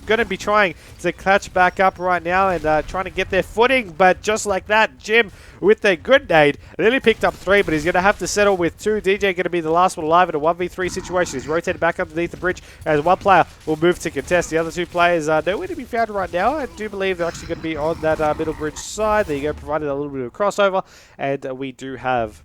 going to be trying to catch back up right now and trying to get their footing, but just like that, Jim with a good nade nearly picked up 3, but he's going to have to settle with 2. DJ going to be the last one alive in a 1v3 situation. He's rotated back underneath the bridge as one player will move to contest. The other 2 players are nowhere to be found right now. I do believe they're actually going to be on that middle bridge side. There you go, provided a little bit of a crossover, and we do have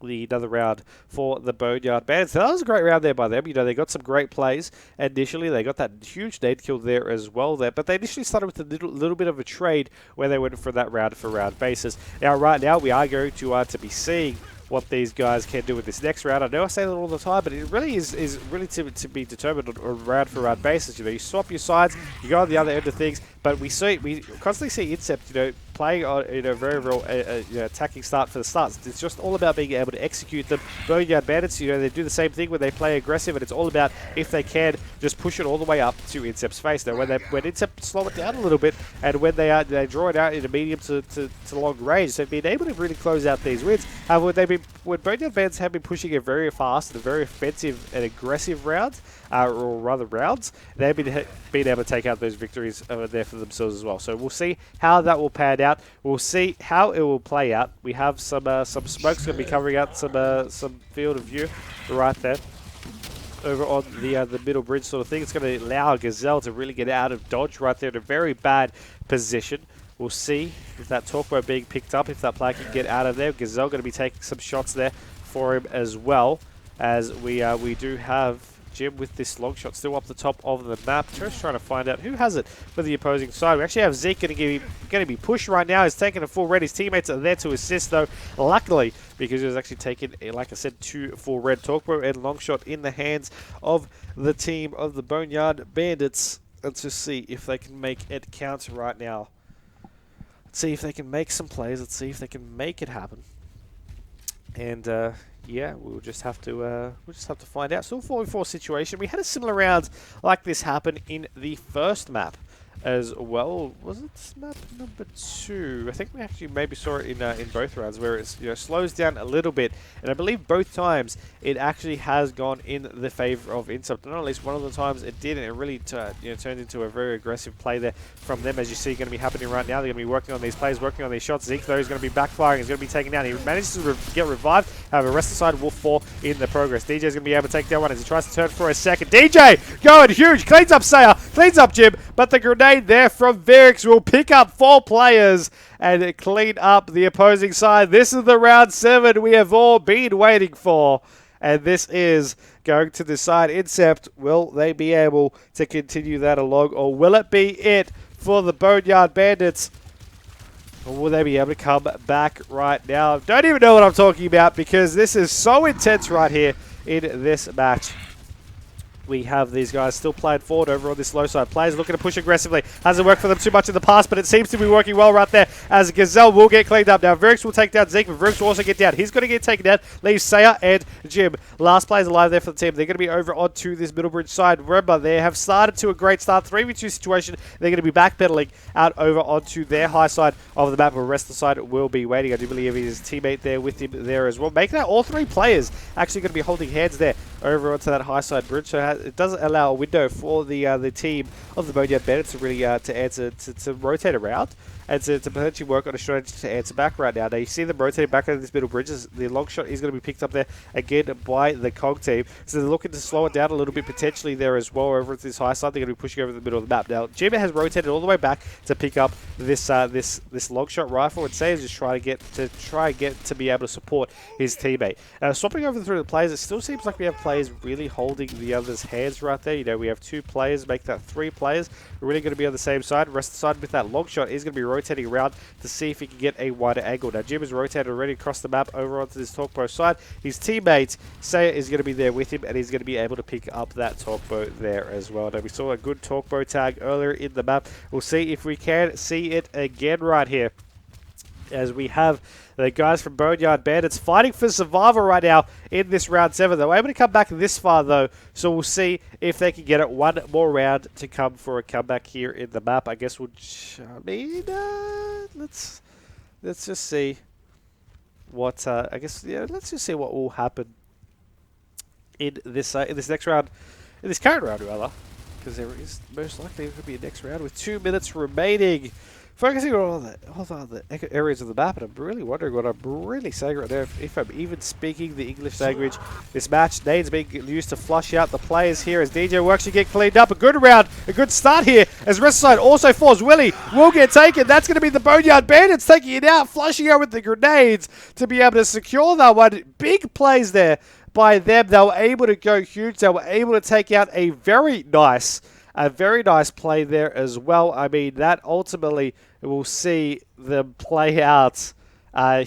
another round for the Boneyard Bandits. That was a great round there by them. They got some great plays initially. They got that huge nade kill there as well there, but they initially started with a little bit of a trade where they went for that round-for-round basis. Now, right now, we are going to be seeing what these guys can do with this next round. I know I say that all the time, but it really is really to be determined on a round-for-round basis. You swap your sides, you go on the other end of things, but we constantly see Incept, playing on very real attacking start for the starts. It's just all about being able to execute them. Boneyard Bandits, they do the same thing when they play aggressive, and it's all about if they can just push it all the way up to Incept's face. Now, when Incept slow it down a little bit, and when they draw it out in a medium to long range, they've been able to really close out these wins. However, when Boneyard Bandits have been pushing a very fast and a very offensive and aggressive round, or rather rounds, they've been able to take out those victories over there for themselves as well. So we'll see how that will pan out. We'll see how it will play out. We have some smokes going to be covering out some field of view right there over on the middle bridge sort of thing. It's going to allow Gazelle to really get out of dodge right there in a very bad position. We'll see if that Torquo being picked up, if that player can get out of there. Gazelle going to be taking some shots there for him as well, as we do have Jim with this long shot still up the top of the map. Just trying to find out who has it for the opposing side. We actually have Zeke going to be pushed right now. He's taking a full red. His teammates are there to assist though, luckily, because he was actually taking, like I said, 2 full red. Torquo and long shot in the hands of the team of the Boneyard Bandits. Let's just see if they can make it count right now. Let's see if they can make some plays. Let's see if they can make it happen. And yeah, we'll just have to find out. So 4v4 situation. We had a similar round like this happen in the first map as well. Was it map number 2? I think we actually maybe saw it in both rounds, where it slows down a little bit, and I believe both times it actually has gone in the favor of Incept. Not at least one of the times it did, and it really turned into a very aggressive play there from them, as you see going to be happening right now. They're going to be working on these plays, working on these shots. Zeke though is going to be backfiring. He's going to be taken down. He manages to get revived. However, rest aside will fall in the progress. DJ is going to be able to take down one as he tries to turn for a second. DJ going huge, cleans up Saya, cleans up Jim, but the grenade there from Verix will pick up 4 players and clean up the opposing side. This is the round 7 we have all been waiting for, and this is going to decide Incept. Will they be able to continue that along, or will it be it for the Boneyard Bandits? Or will they be able to come back right now? Don't even know what I'm talking about, because this is so intense right here in this match. We have these guys still playing forward over on this low side. Players looking to push aggressively. Hasn't worked for them too much in the past, but it seems to be working well right there, as Gazelle will get cleaned up. Now, Verix will take down Zeke, but Verix will also get down. He's going to get taken down. Leaves Saya and Jim. Last players alive there for the team. They're going to be over onto this middle bridge side. Remember, they have started to a great start. 3v2 situation. They're going to be backpedaling out over onto their high side of the map, where the rest of the side will be waiting. I do believe his teammate there with him there as well. Making that all 3 players actually going to be holding hands there over onto that high side bridge. So it doesn't allow a window for the team of the Boneyard Bandits to really to rotate around and to potentially work on a strategy to answer back right now. Now you see them rotating back over this middle bridge. The long shot is going to be picked up there again by the COG team. So they're looking to slow it down a little bit potentially there as well over at this high side. They're going to be pushing over the middle of the map. Now Jim has rotated all the way back to pick up this this long shot rifle, and Say is just trying to get to be able to support his teammate. Swapping over through the players, it still seems like we have players really holding the others' hands right there. You know, we have 2 players, make that 3 players. We're really going to be on the same side. Rest of the side with that long shot is going to be rotating around to see if he can get a wider angle. Now, Jim is rotated already across the map over onto this Talkbow side. His teammate, Saya, is going to be there with him, and he's going to be able to pick up that Talkbow there as well. Now, we saw a good Talkbow tag earlier in the map. We'll see if we can see it again right here, as we have the guys from Boneyard Bandits fighting for survival right now in this round 7. They were able to come back this far, though, so we'll see if they can get it one more round to come for a comeback here in the map. I guess we'll... let's just see what... I guess, yeah, let's just see what will happen in this next round, in this current round, rather, because there is most likely going to be a next round with 2 minutes remaining. Focusing on all the areas of the map, and I'm really wondering what I'm really saying right now, if I'm even speaking the English language. This match, nades being used to flush out the players here as DJ works to get cleaned up. A good round, a good start here, as rest side also falls. Willie will get taken. That's going to be the Boneyard Bandits taking it out, flushing out with the grenades to be able to secure that one. Big plays there by them. They were able to go huge. They were able to take out a very nice play there as well. I mean, that ultimately we'll see them play out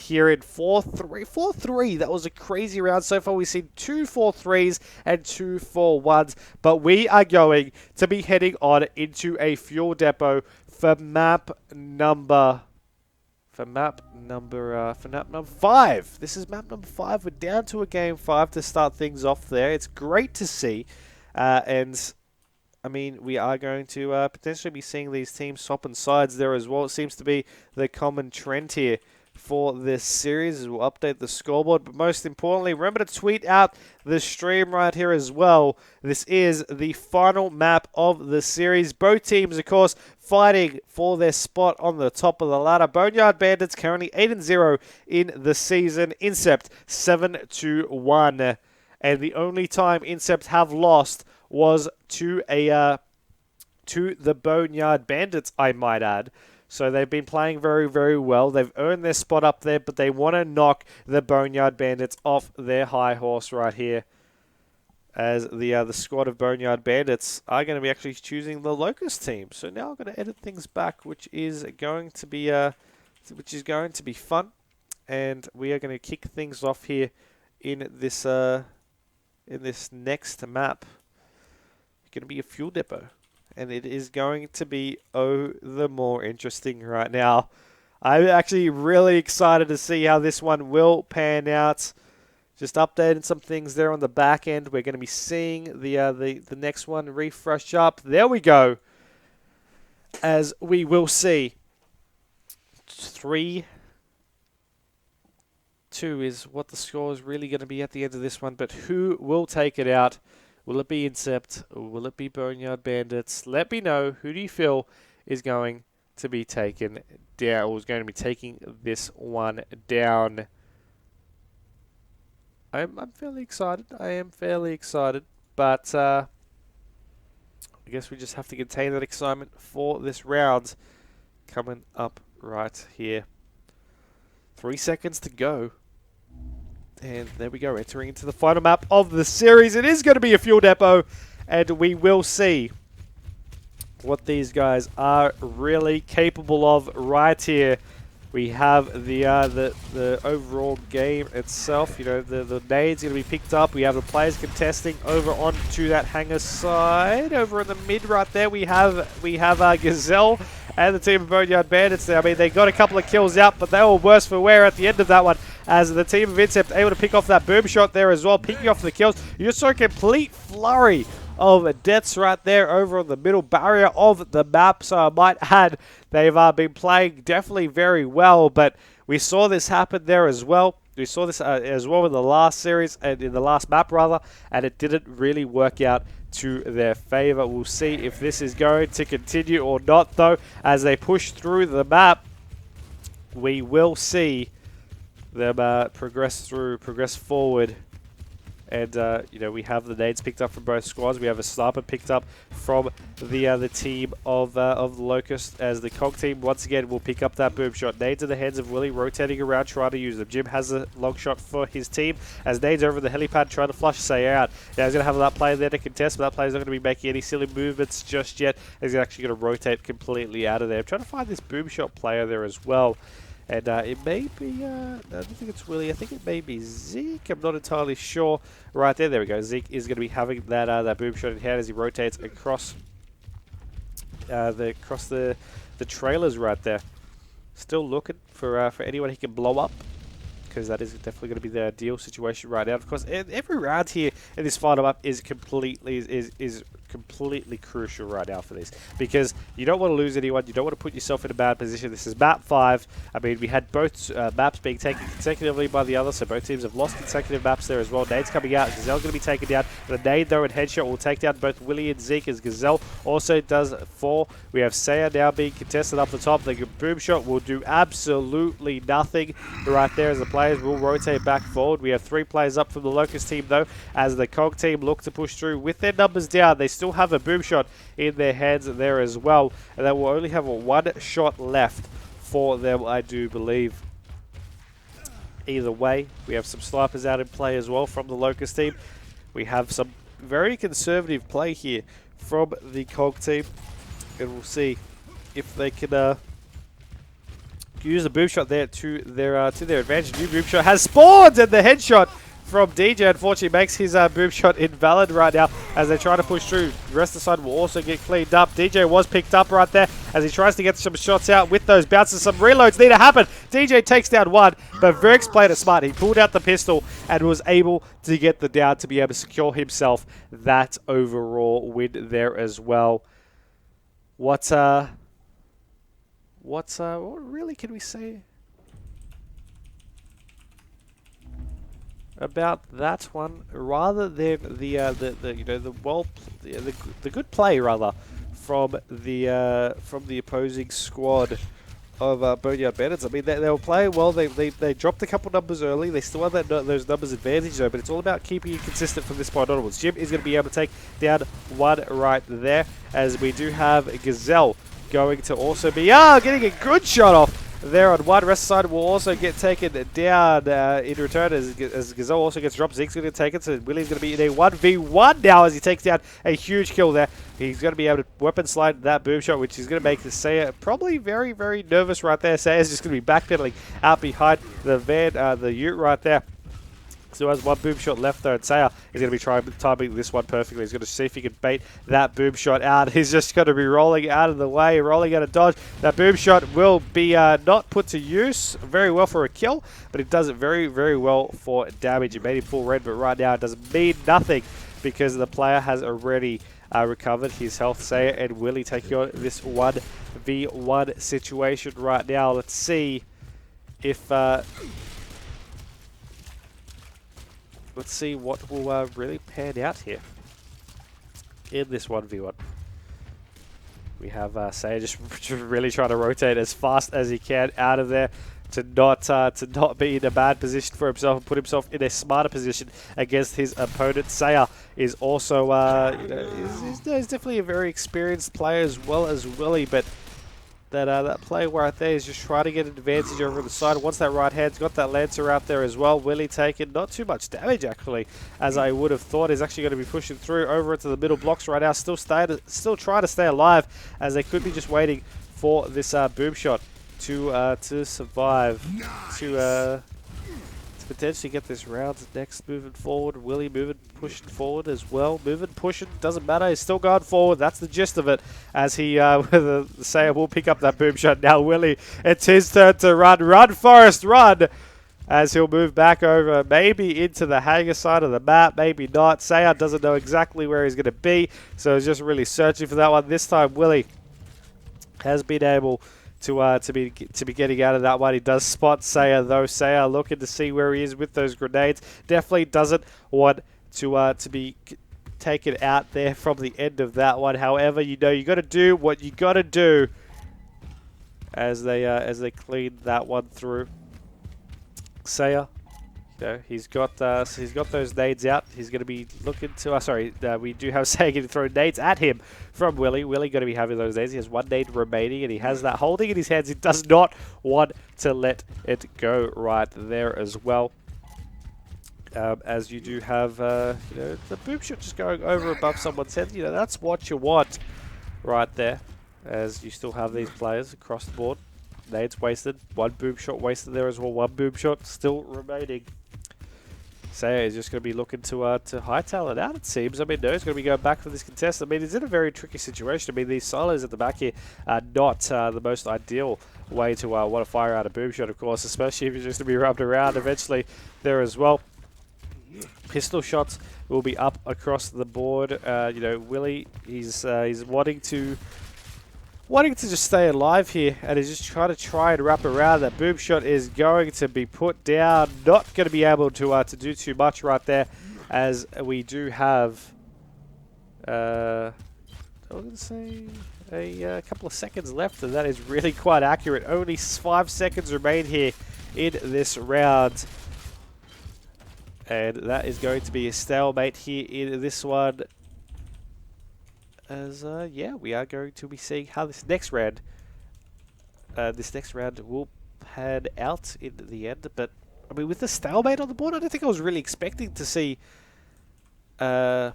here in 4-3. 4-3, that was a crazy round. So far, we've seen 2 4-3s and 2 4-1s. But we are going to be heading on into a fuel depot for map number 5. This is map number 5. We're down to a game 5 to start things off there. It's great to see. And I mean, we are going to potentially be seeing these teams swapping sides there as well. It seems to be the common trend here for this series, as we'll update the scoreboard. But most importantly, remember to tweet out the stream right here as well. This is the final map of the series. Both teams, of course, fighting for their spot on the top of the ladder. Boneyard Bandits currently 8-0 in the season. Incept 7-1. And the only time Incept have lost was to the Boneyard Bandits, I might add. So they've been playing very, very well. They've earned their spot up there, but they want to knock the Boneyard Bandits off their high horse right here, as the squad of Boneyard Bandits are going to be actually choosing the Locust team. So now I'm going to edit things back, which is going to be fun, and we are going to kick things off here in this next map. Going to be a fuel depot, and it is going to be the more interesting right now. I'm actually really excited to see how this one will pan out. Just updating some things there on the back end. We're going to be seeing the next one refresh up. There we go. As we will see 3-2 is what the score is really going to be at the end of this one, but who will take it out? Will it be Incept? Will it be Boneyard Bandits? Let me know. Who do you feel is going to be taken down, or is going to be taking this one down? I'm fairly excited. I am fairly excited. But I guess we just have to contain that excitement for this round coming up right here. 3 seconds to go. And there we go, entering into the final map of the series. It is going to be a fuel depot, and we will see what these guys are really capable of right here. We have the overall game itself. You know, the nades going to be picked up. We have the players contesting over onto that hangar side. Over in the mid right there, we have Gazelle and the team of Boneyard Bandits there. I mean, they got a couple of kills out, but they were worse for wear at the end of that one, as the team of Incept able to pick off that boom shot there as well, picking off the kills. You just saw a complete flurry of deaths right there over on the middle barrier of the map. So I might add, they've been playing definitely very well, but we saw this happen there as well. We saw this as well in the last series, and in the last map rather, and it didn't really work out to their favor. We'll see if this is going to continue or not, though. As they push through the map, we will see them progress forward And, you know, we have the nades picked up from both squads. We have a sniper picked up from the team of the Locust, as the COG team, once again, will pick up that boom shot. Nades in the hands of Willie, rotating around, trying to use them. Jim has a long shot for his team, as nades over the helipad, trying to flush Say out. Now, he's going to have that player there to contest, but that player's not going to be making any silly movements just yet. He's actually going to rotate completely out of there. I'm trying to find this boom shot player there as well. And it may be, I don't think it's Willie, I think it may be Zeke, I'm not entirely sure. Right there we go. Zeke is going to be having that that boom shot in hand as he rotates across the trailers right there. Still looking for anyone he can blow up, because that is definitely going to be the ideal situation right now. Of course, every round here in this final map is completely crucial right now for this, because you don't want to lose anyone. You don't want to put yourself in a bad position. This is map 5. I mean, we had both maps being taken consecutively by the other, so both teams have lost consecutive maps there as well. Nade's coming out. Gazelle's going to be taken down. The nade, though, and headshot will take down both Willie and Zeke, as Gazelle also does 4. We have Saya now being contested up the top. The boom shot will do absolutely nothing right there, as the players will rotate back forward. We have 3 players up from the Locust team, though, as the COG team look to push through. With their numbers down, they still have a boom shot in their hands there as well, and they will only have 1 shot left for them, I do believe. Either way, we have some snipers out in play as well from the Locust team. We have some very conservative play here from the COG team, and we'll see if they can use the boom shot there to their advantage. New boom shot has spawned, and the headshot from DJ unfortunately makes his boom shot invalid right now as they try to push through. The rest of the side will also get cleaned up. DJ was picked up right there as he tries to get some shots out with those bounces. Some reloads need to happen. DJ takes down 1, but Verx played it smart. He pulled out the pistol and was able to get the down to be able to secure himself that overall win there as well. What really can we say about that one, rather than the good play rather from the opposing squad of Boneyard Bandits? I mean, they were playing well. They dropped a couple numbers early. They still have those numbers advantage though, but it's all about keeping it consistent from this point onwards. Jim is going to be able to take down 1 right there, as we do have Gazelle going to also be getting a good shot off there on 1. Rest side will also get taken down in return as Gazelle also gets dropped. Zeke's going to take it, so Willie's going to be in a 1v1 now as he takes down a huge kill there. He's going to be able to weapon slide that boom shot, which is going to make the Saya probably very, very nervous right there. Saya's just going to be backpedaling out behind the van, the ute right there. Still has 1 boom shot left though, and Saya is going to be timing this one perfectly. He's going to see if he can bait that boom shot out. He's just going to be rolling out of the way, rolling out of dodge. That boom shot will be not put to use very well for a kill, but it does it very, very well for damage. It made him full red, but right now it doesn't mean nothing because the player has already recovered his health. Saya and Willie taking on this 1v1 situation right now. Let's see if... let's see what will really pan out here in this 1v1. We have Saya just really trying to rotate as fast as he can out of there to not be in a bad position for himself and put himself in a smarter position against his opponent. Saya is also he's definitely a very experienced player as well as Willie, but that play right there is just trying to get an advantage over the side. Once that right hand's got that Lancer out there as well, Willie taking not too much damage actually, as I would have thought. He's actually going to be pushing through over into the middle blocks right now, still trying to stay alive, as they could be just waiting for this boom shot to survive, to potentially get this round next. Moving forward, Willie pushing forward as well. Pushing, doesn't matter. He's still going forward. That's the gist of it. As he, the Saya will pick up that boom shot. Now Willie, it's his turn to run. Run, Forrest, run! As he'll move back over, maybe into the hangar side of the map, maybe not. Saya doesn't know exactly where he's going to be, so he's just really searching for that one. This time, Willie has been able to be getting out of that one. He does spot Saya though. Saya looking to see where he is with those grenades. Definitely doesn't want to be taken out there from the end of that one. However, you know you got to do what you got to do as they clean that one through. Saya he's got those nades out. He's going to be looking to. We do have Sagan to throw nades at him from Willie. Willie going to be having those nades. He has one nade remaining, and he has that holding in his hands. He does not want to let it go right there as well. As you do have, the boom shot just going over above someone's head. That's what you want right there. As you still have these players across the board. Nades wasted. One boom shot wasted there as well. One boom shot still remaining. Saya is just going to be looking to hightail it out, it seems. I mean, no, he's going to be going back for this contest. I mean, he's in a very tricky situation. I mean, these silos at the back here are not the most ideal way to want to fire out a boom shot, of course, especially if you're just going to be rubbed around eventually there as well. Pistol shots will be up across the board. Willie, he's wanting to just stay alive here, and he's just trying to wrap around. That boom shot is going to be put down. Not going to be able to do too much right there, as we do have, I'm going to say a couple of seconds left, and that is really quite accurate. Only 5 seconds remain here in this round. And that is going to be a stalemate here in this one. As, we are going to be seeing how this next round will pan out in the end. But, I mean, with the stalemate on the board, I don't think I was really expecting to see... I'm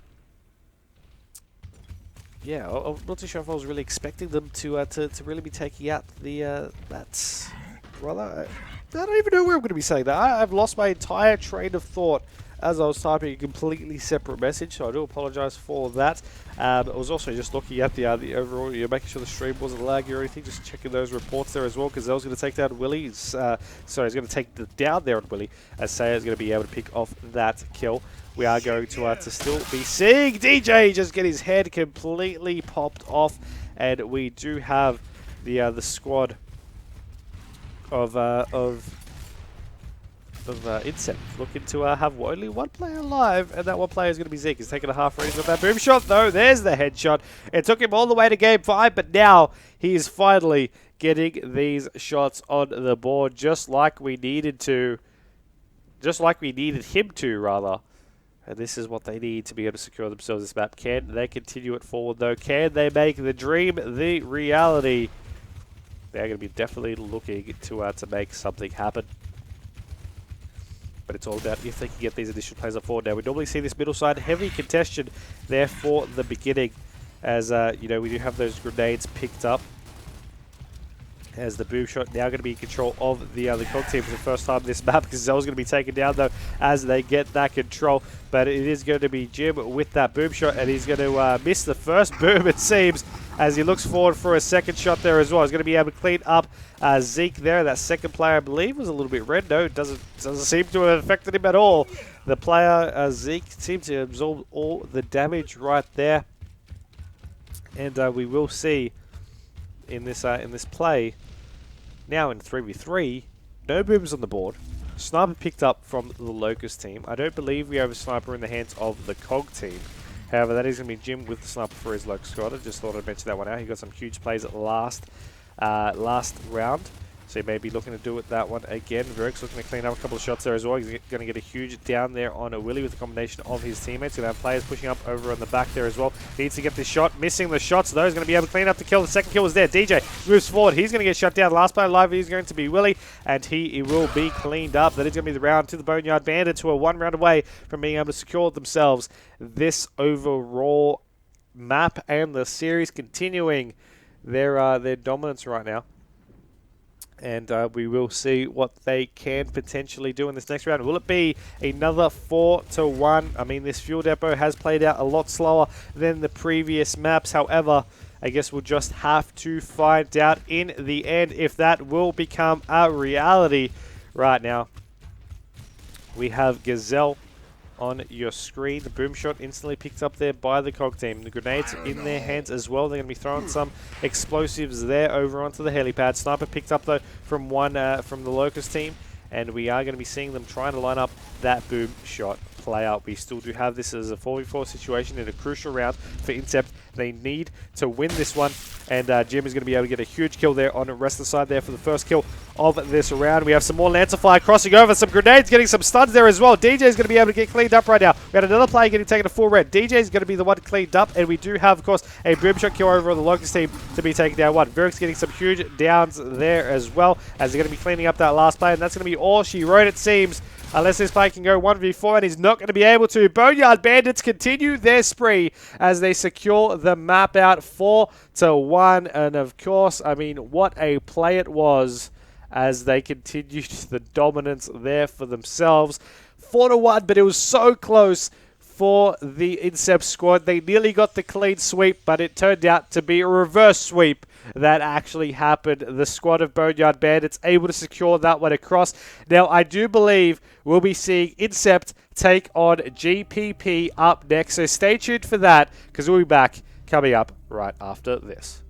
not too sure if I was really expecting them to really be taking out the... I don't even know where I'm going to be saying that. I've lost my entire train of thought as I was typing a completely separate message, so I do apologise for that. I was also just looking at the overall, making sure the stream wasn't laggy or anything, just checking those reports there as well, because I was going to take down Willie. He's going to take down there on Willie, as Saya is going to be able to pick off that kill. We are going to still be seeing DJ just get his head completely popped off, and we do have the squad of Incept looking to have only one player alive, and that one player is going to be Zeke. He's taking a half range with that boom shot, though. There's the headshot. It took him all the way to game 5, but now he is finally getting these shots on the board, just like we needed him to, rather. And this is what they need to be able to secure themselves this map. Can they continue it forward, though? Can they make the dream the reality? They're going to be definitely looking to make something happen. But it's all about if they can get these additional players up forward. Now, we normally see this middle side heavy contention there for the beginning, as we do have those grenades picked up. As the boom shot now going to be in control of the COG team for the first time this map, because Zell's going to be taken down, though, as they get that control. But it is going to be Jim with that boom shot, and he's going to miss the first boom, it seems, as he looks forward for a second shot there as well. He's going to be able to clean up Zeke there. That second player, I believe, was a little bit red. No, it doesn't seem to have affected him at all. The player, Zeke, seemed to absorb all the damage right there. And we will see in this play, now in 3v3, no booms on the board. Sniper picked up from the Locust team. I don't believe we have a sniper in the hands of the COG team. However, that is going to be Jim with the sniper for his Locust squad. I just thought I'd mention that one out. He got some huge plays at last round. So he may be looking to do it that one again. Verk's looking to clean up a couple of shots there as well. He's going to get a huge down there on a Willie with a combination of his teammates. Going to have players pushing up over on the back there as well. Needs to get this shot. Missing the shots though. He's going to be able to clean up the kill. The second kill was there. DJ moves forward. He's going to get shut down. Last player alive is going to be Willie, and he will be cleaned up. That is going to be the round to the Boneyard Bandits, who are 1 round away from being able to secure themselves this overall map, and the series continuing their dominance right now. And we will see what they can potentially do in this next round. Will it be another 4-1? I mean, this fuel depot has played out a lot slower than the previous maps. However, I guess we'll just have to find out in the end if that will become a reality. Right now, we have Gazelle on your screen. The boom shot instantly picked up there by the COG team. The grenades in their hands as well. They're going to be throwing some explosives there over onto the helipad. Sniper picked up though from the Locust team, and we are going to be seeing them trying to line up that boom shot play out. We still do have this as a 4v4 situation in a crucial round for Incept. They need to win this one, and Jim is going to be able to get a huge kill there on the rest of the side there for the first kill of this round. We have some more Lancer Fire crossing over, some grenades, getting some stuns there as well. DJ is going to be able to get cleaned up right now. We had another player getting taken to full red. DJ is going to be the one cleaned up, and we do have, of course, a Brimshot kill over on the Locust team to be taken down one. Verix getting some huge downs there as well, as they're going to be cleaning up that last player, and that's going to be all she wrote, it seems. Unless this player can go 1v4, and he's not going to be able to. Boneyard Bandits continue their spree as they secure the map out 4-1. And of course, I mean, what a play it was as they continued the dominance there for themselves. 4-1, but it was so close for the Incept squad. They nearly got the clean sweep, but it turned out to be a reverse sweep that actually happened. The squad of Boneyard Bandits able to secure that one across. Now, I do believe we'll be seeing Incept take on GPP up next, so stay tuned for that, because we'll be back coming up right after this.